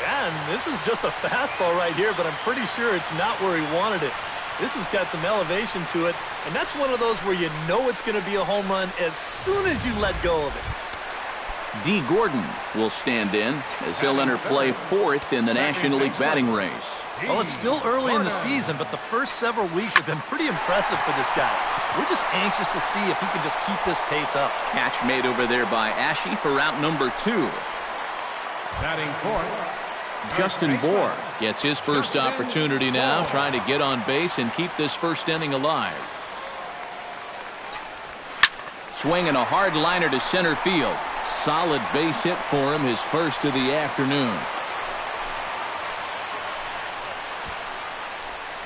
And this is just a fastball right here, but I'm pretty sure it's not where he wanted it. This has got some elevation to it, and that's one of those where you know it's going to be a home run as soon as you let go of it. D. Gordon will stand in as he'll enter play 4th in the National League batting race. Well, it's still early in the season, but the first several weeks have been pretty impressive for this guy. We're just anxious to see if he can just keep this pace up. Catch made over there by Ashe for out number 2. batting 4th. Justin Bohr gets his first opportunity now, trying to get on base and keep this first inning alive. Swinging a hard liner to center field. Solid base hit for him, his first of the afternoon.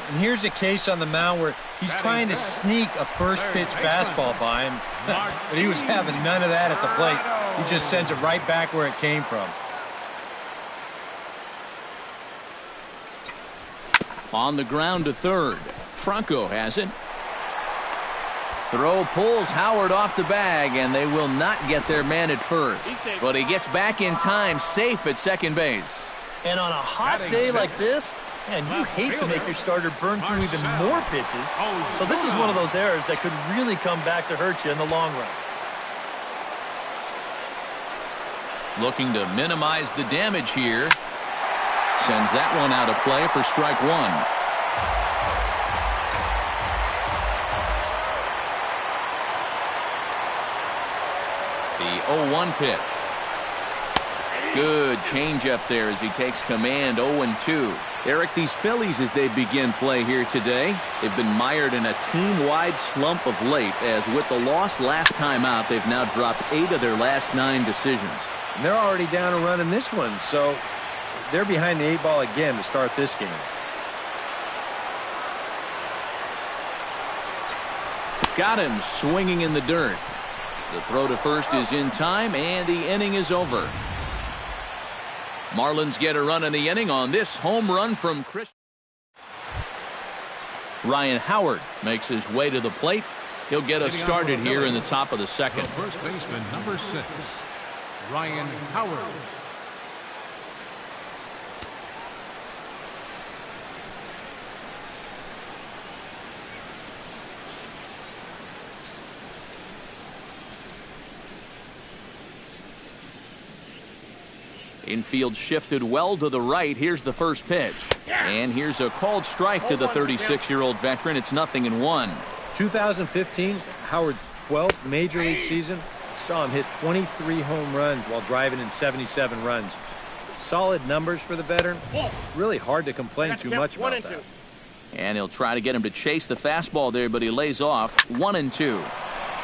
And here's a case on the mound where he's trying to sneak a first pitch fastball by him, but he was having none of that at the plate. He just sends it right back where it came from. On the ground to third. Franco has it. Throw pulls Howard off the bag, and they will not get their man at first. But he gets back in time, safe at second base. And on a hot day like this, man, you hate to make your starter burn through even more pitches. So this is one of those errors that could really come back to hurt you in the long run. Looking to minimize the damage here. Sends that one out of play for strike one. The 0-1 pitch. Good changeup there as he takes command. 0-2. Eric, these Phillies, as they begin play here today, they've been mired in a team-wide slump of late, as with the loss last time out, they've now dropped 8 of their last 9 decisions. And they're already down a run in this one, so they're behind the 8 ball again to start this game. Got him swinging in the dirt. The throw to first is in time, and the inning is over. Marlins get a run in the inning on this home run from Chris. Ryan Howard makes his way to the plate. He'll get us started here in the top of the second. First baseman, number 6, Ryan Howard. Infield shifted well to the right. Here's the first pitch. And here's a called strike to the 36-year-old veteran. It's 0-1. 2015, Howard's 12th major league season, saw him hit 23 home runs while driving in 77 runs. Solid numbers for the veteran. Really hard to complain too much about that. And he'll try to get him to chase the fastball there, but he lays off. 1-2.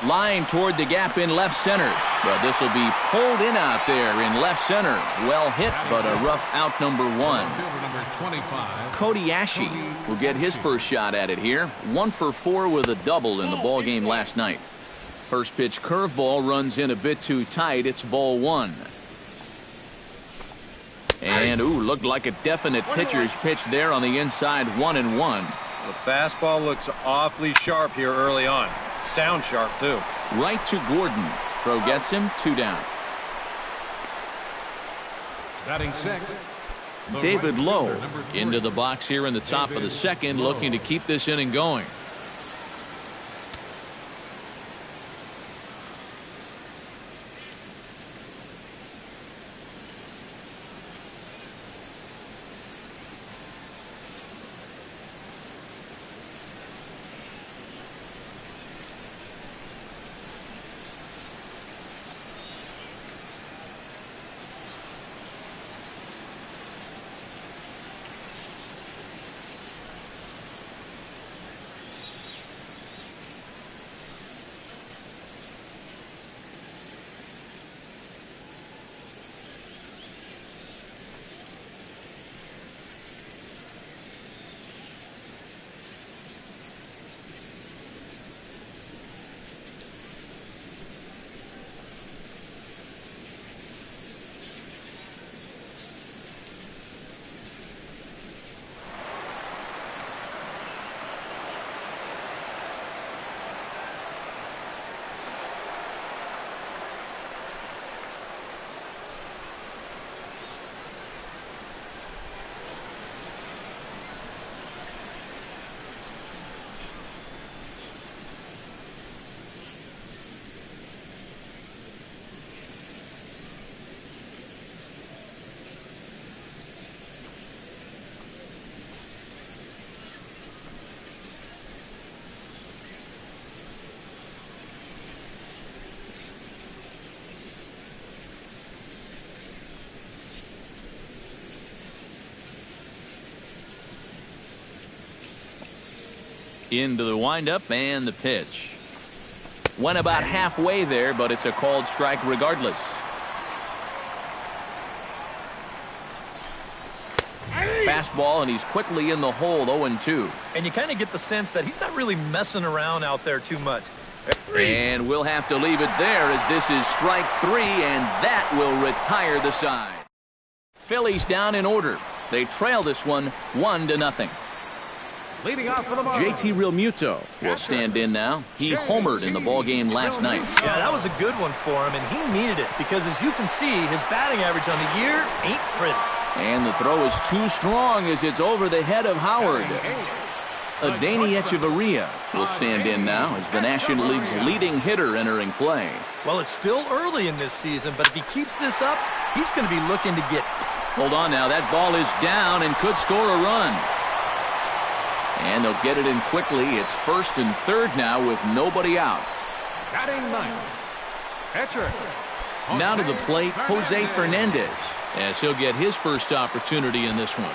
Line toward the gap in left center. But this will be pulled in out there in left center. Well hit, but a rough out, number 1. Cody Ashe will get his first shot at it here. 1 for 4 with a double in the ball game last night. First pitch curveball runs in a bit too tight. It's ball 1. And, looked like a definite pitcher's pitch there on the inside. 1-1. The fastball looks awfully sharp here early on. Sound sharp, too. Right to Gordon. Throw gets him. 2 down. Batting 6th, David Lowe number 3. into the box here in the top of the second, looking to keep this inning going. Into the windup and the pitch. Went about halfway there, but it's a called strike regardless. Fastball, and he's quickly in the hole. 0-2. And you kind of get the sense that he's not really messing around out there too much. And we'll have to leave it there, as this is strike 3, and that will retire the side. Phillies down in order. They trail this one 1-0. Leading off for the Marlins, JT Realmuto will stand in now. He homered in the ballgame last night. Yeah, that was a good one for him, and he needed it because, as you can see, his batting average on the year ain't pretty. And the throw is too strong as it's over the head of Howard. Adani Echeverria will stand in now as the National League's leading hitter entering play. Well, it's still early in this season, but if he keeps this up, he's going to be looking to get... Hold on now. That ball is down and could score a run. And they'll get it in quickly. It's first and third now with nobody out. Batting ninth, pitcher. Now to the plate, Jose Fernandez, as he'll get his first opportunity in this one.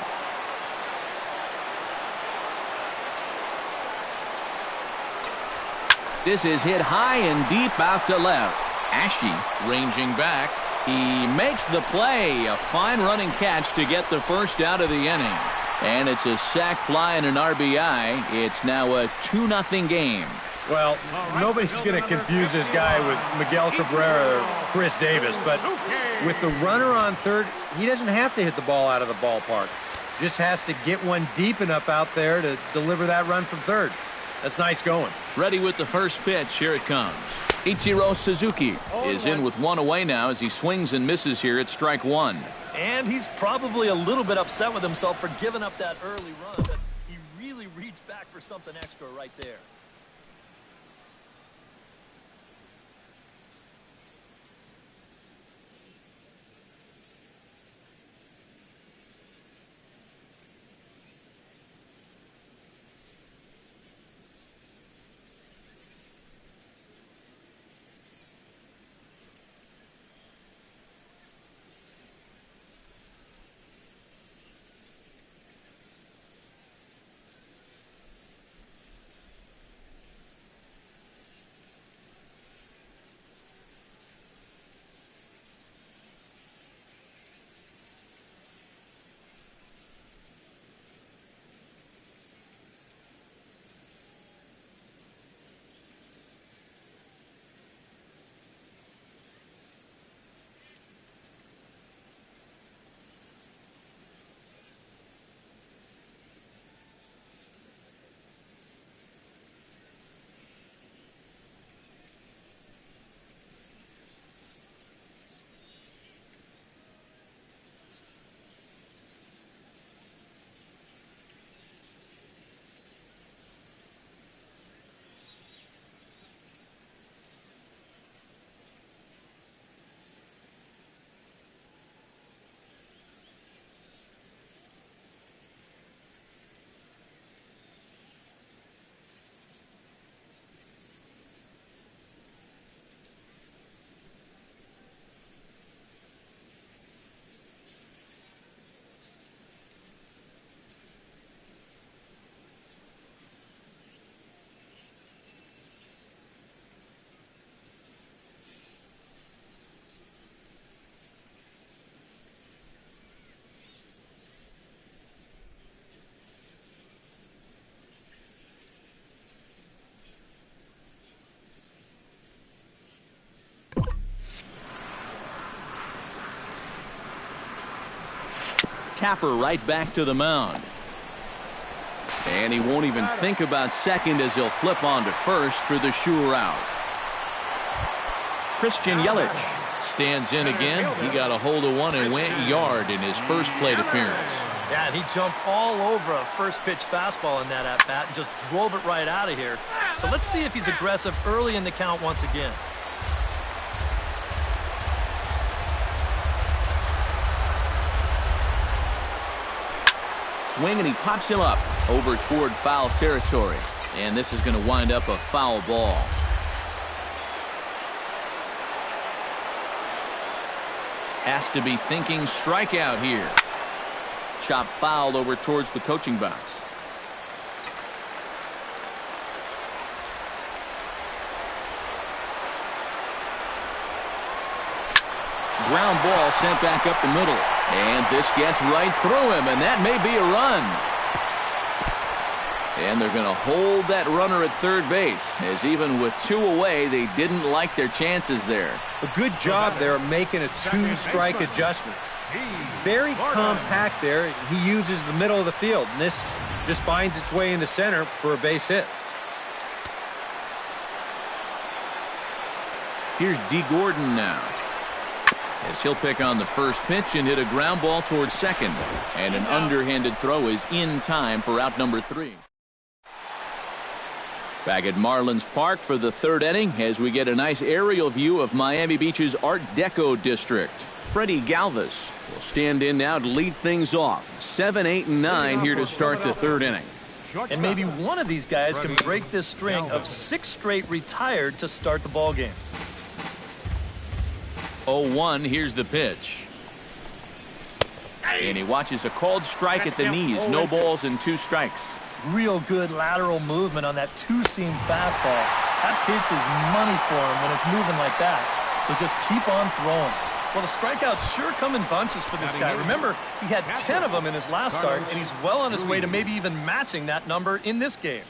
This is hit high and deep out to left. Ashe ranging back. He makes the play. A fine running catch to get the first out of the inning. And it's a sac fly and an RBI. It's now a 2-0 game. Well, nobody's going to confuse this guy with Miguel Cabrera or Chris Davis, but with the runner on third, he doesn't have to hit the ball out of the ballpark. Just has to get one deep enough out there to deliver that run from third. That's nice going. Ready with the first pitch. Here it comes. Ichiro Suzuki is in with one away now as he swings and misses here at strike one. And he's probably a little bit upset with himself for giving up that early run, but he really reached back for something extra right there. Tapper right back to the mound. And he won't even think about second as he'll flip on to first for the sure out. Christian Yelich stands in again. He got a hold of one and went yard in his first plate appearance. Yeah, and he jumped all over a first pitch fastball in that at-bat and just drove it right out of here. So let's see if he's aggressive early in the count once again. Swing, and he pops him up over toward foul territory. And this is going to wind up a foul ball. Has to be thinking strikeout here. Chop fouled over towards the coaching box. Ground ball sent back up the middle. And this gets right through him, and that may be a run. And they're going to hold that runner at third base, as even with two away, they didn't like their chances there. A good job there of making a two-strike adjustment. Very compact there. He uses the middle of the field, and this just finds its way into center for a base hit. Here's D. Gordon now, as he'll pick on the first pitch and hit a ground ball towards second. And an underhanded throw is in time for out number 3. Back at Marlins Park for the third inning as we get a nice aerial view of Miami Beach's Art Deco district. Freddie Galvis will stand in now to lead things off. 7, 8, and 9 here to start the third inning. And maybe one of these guys can break this string of 6 straight retired to start the ball game. 0-1, here's the pitch. And he watches a called strike at the knees. No balls and 2 strikes. Real good lateral movement on that two-seam fastball. That pitch is money for him when it's moving like that. So just keep on throwing. Well, the strikeouts sure come in bunches for this guy. Remember, he had 10 of them in his last start, and he's well on his way to maybe even matching that number in this game.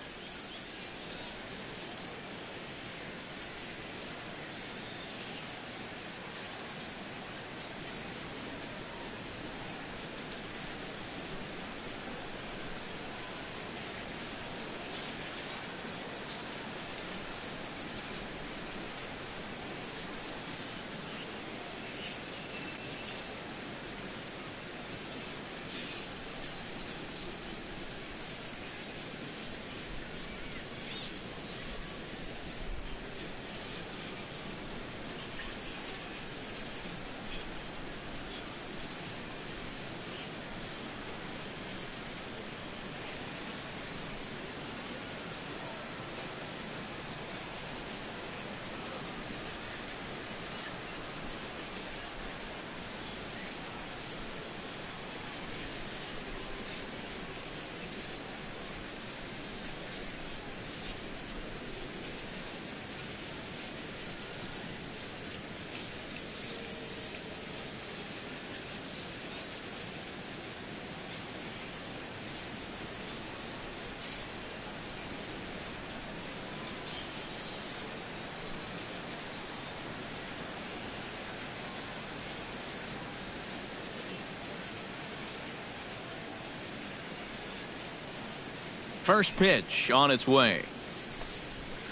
First pitch on its way.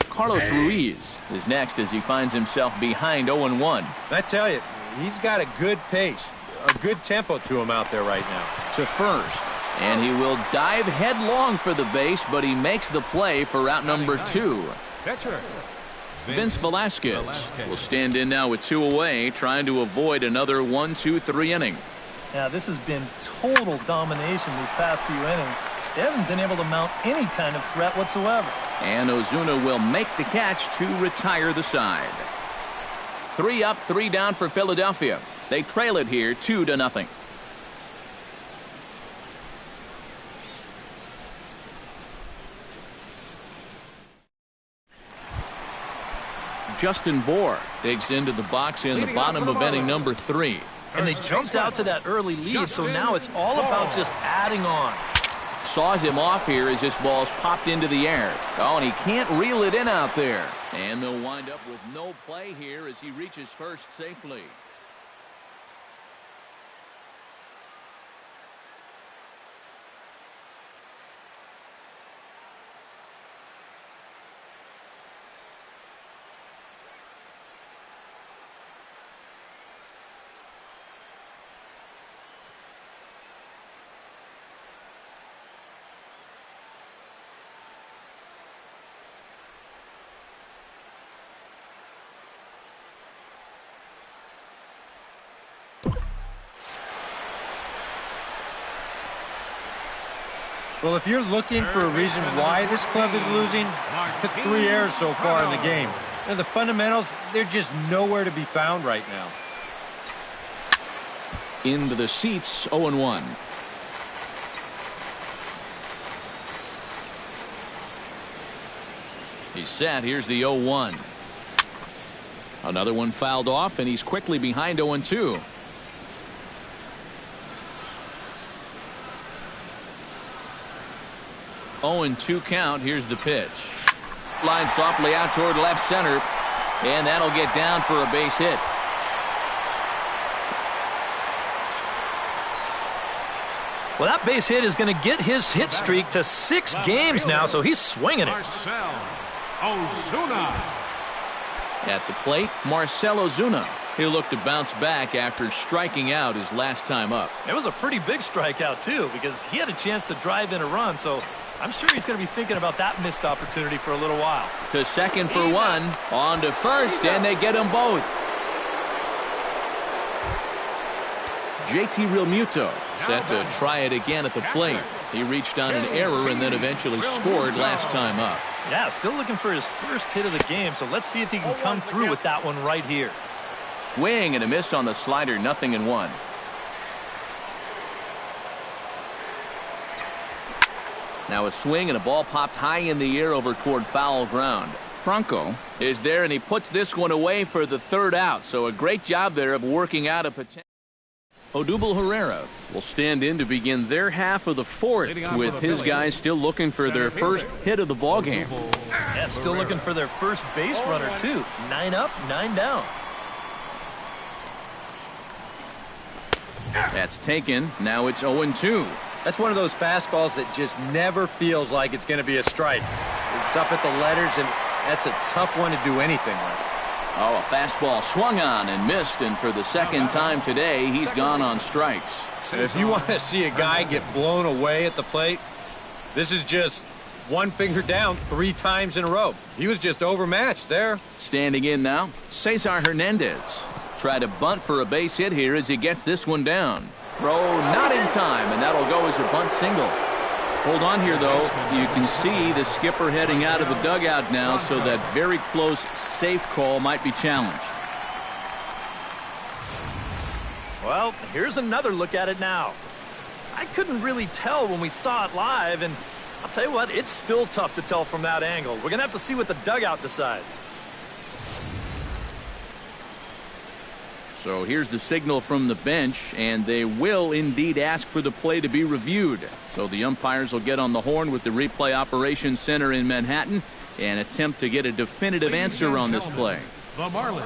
Carlos Ruiz is next as he finds himself behind 0-1. I tell you, he's got a good pace, a good tempo to him out there right now. To first, and he will dive headlong for the base, but he makes the play for route number 2. Catcher. Vince Velasquez will stand in now with 2 away, trying to avoid another 1, 2, 3 inning. Yeah, this has been total domination these past few innings. They haven't been able to mount any kind of threat whatsoever. And Ozuna will make the catch to retire the side. 3 up, 3 down for Philadelphia. They trail it here 2-0. Justin Bour digs into the box in the bottom of inning number 3. And they jumped out to that early lead, so now it's all about just adding on. Saws him off here as this ball's popped into the air. Oh, and he can't reel it in out there. And they'll wind up with no play here as he reaches first safely. Well, if you're looking for a reason why this club is losing, 3 errors so far in the game. And the fundamentals, they're just nowhere to be found right now. Into the seats, 0-1. He's set. Here's the 0-1. Another one fouled off, and he's quickly behind 0-2. Oh, and 2 count. Here's the pitch. Line softly out toward left center, and that'll get down for a base hit. Well, that base hit is going to get his hit streak to 6 games now, so he's swinging it. Marcell Ozuna. At the plate, Marcell Ozuna. He'll look to bounce back after striking out his last time up. It was a pretty big strikeout, too, because he had a chance to drive in a run, so I'm sure he's going to be thinking about that missed opportunity for a little while. To second for one, on to first, and they get them both. JT Realmuto set to try it again at the plate. He reached on an error and then eventually scored last time up. Yeah, still looking for his first hit of the game, so let's see if he can come through with that one right here. Swing and a miss on the slider, 0-1. Now a swing and a ball popped high in the air over toward foul ground. Franco is there, and he puts this one away for the third out. So a great job there of working out a potential. Odubel Herrera will stand in to begin their half of the fourth, with his guys still looking for their first hit of the ballgame. Yeah, still looking for their first base runner, too. 9 up, 9 down. That's taken. Now it's 0-2. That's one of those fastballs that just never feels like it's going to be a strike. It's up at the letters, and that's a tough one to do anything with. Oh, a fastball swung on and missed, and for the second time today, he's gone on strikes. If you want to see a guy get blown away at the plate, this is just one finger down 3 times in a row. He was just overmatched there. Standing in now, Cesar Hernandez. Try to bunt for a base hit here as he gets this one down. Throw not in time, and that'll go as a bunt single. Hold on here, though. You can see the skipper heading out of the dugout now, so that very close safe call might be challenged. Well, here's another look at it now. I couldn't really tell when we saw it live, and I'll tell you what, it's still tough to tell from that angle. We're going to have to see what the dugout decides. So here's the signal from the bench, and they will indeed ask for the play to be reviewed. So the umpires will get on the horn with the replay operations center in Manhattan and attempt to get a definitive answer on this play. The Marlins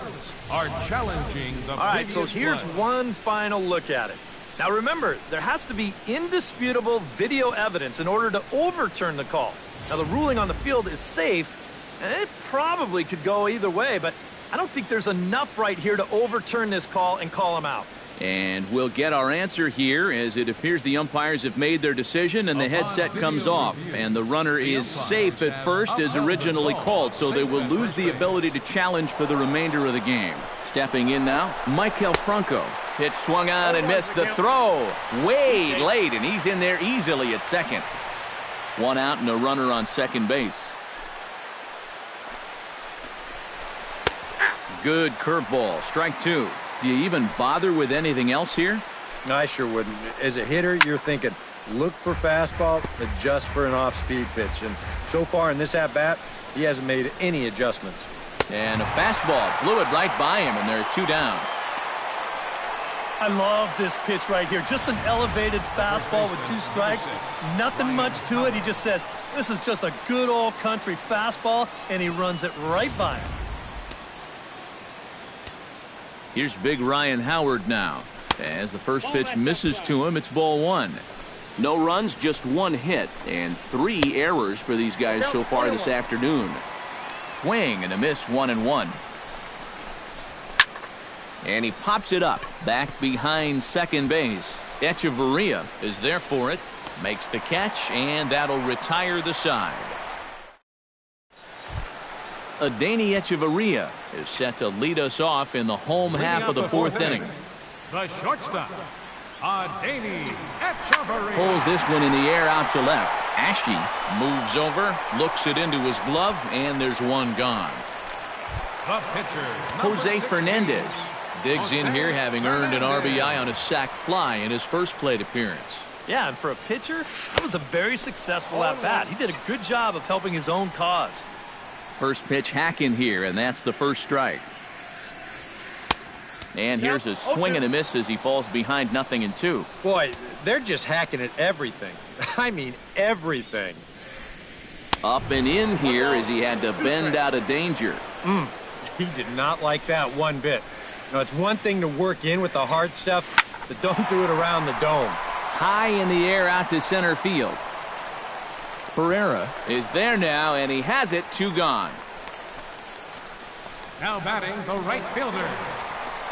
are challenging the All right, so here's one final look at it. Now remember, there has to be indisputable video evidence in order to overturn the call. Now the ruling on the field is safe, and it probably could go either way, but I don't think there's enough right here to overturn this call and call him out. And we'll get our answer here, as it appears the umpires have made their decision and the headset comes off. And the runner is safe at first as originally called, so they will lose the ability to challenge for the remainder of the game. Stepping in now, Maikel Franco. Pitch swung on and missed the throw. Way late, and he's in there easily at second. One out and a runner on second base. Good curveball, strike 2. Do you even bother with anything else here? No, I sure wouldn't. As a hitter, you're thinking, look for fastball, adjust for an off-speed pitch. And so far in this at-bat, he hasn't made any adjustments. And a fastball blew it right by him, and they're 2 down. I love this pitch right here. Just an elevated fastball with 2 strikes. Nothing much to it. He just says, this is just a good old country fastball, and he runs it right by him. Here's big Ryan Howard now. As the first pitch misses to him, it's ball 1. No runs, just 1 hit, and 3 errors for these guys so far this afternoon. Swing and a miss, 1-1. And he pops it up, back behind second base. Echeverria is there for it, makes the catch, and that'll retire the side. Adeiny Echeverria is set to lead us off in the home half of the 4th inning. The shortstop, Adeiny Echeverria. Pulls this one in the air out to left. Ashe moves over, looks it into his glove, and there's 1 gone. The pitcher, Jose Fernandez digs in here, having earned an RBI on a sac fly in his first plate appearance. Yeah, and for a pitcher, that was a very successful at-bat. He did a good job of helping his own cause. First pitch hack in here, and that's the first strike. And here's a swing and a miss as he falls behind 0-2. Boy, they're just hacking at everything. I mean, everything. Up and in here as he had to bend out of danger. He did not like that one bit. Now, it's one thing to work in with the hard stuff, but don't do it around the dome. High in the air out to center field. Pereira is there now, and he has it, 2 gone. Now batting the right fielder,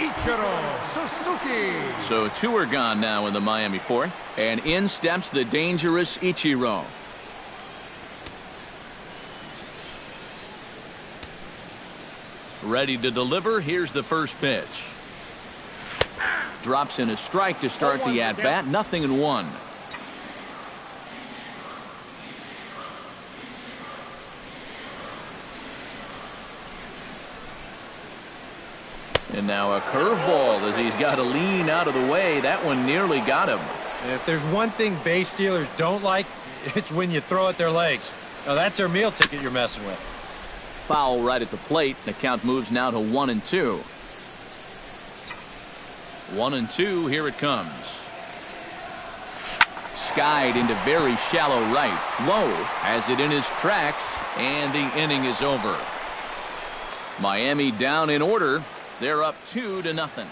Ichiro Suzuki. So 2 are gone now in the Miami fourth, and in steps the dangerous Ichiro. Ready to deliver. Here's the first pitch. Drops in a strike to start the at-bat. 0-1. And now a curveball as he's got to lean out of the way. That one nearly got him. If there's one thing base stealers don't like, it's when you throw at their legs. Now that's their meal ticket you're messing with. Foul right at the plate. The count moves now to 1-2. 1-2. Here it comes. Skied into very shallow right. Low has it in his tracks, and the inning is over. Miami down in order. They're up 2-0.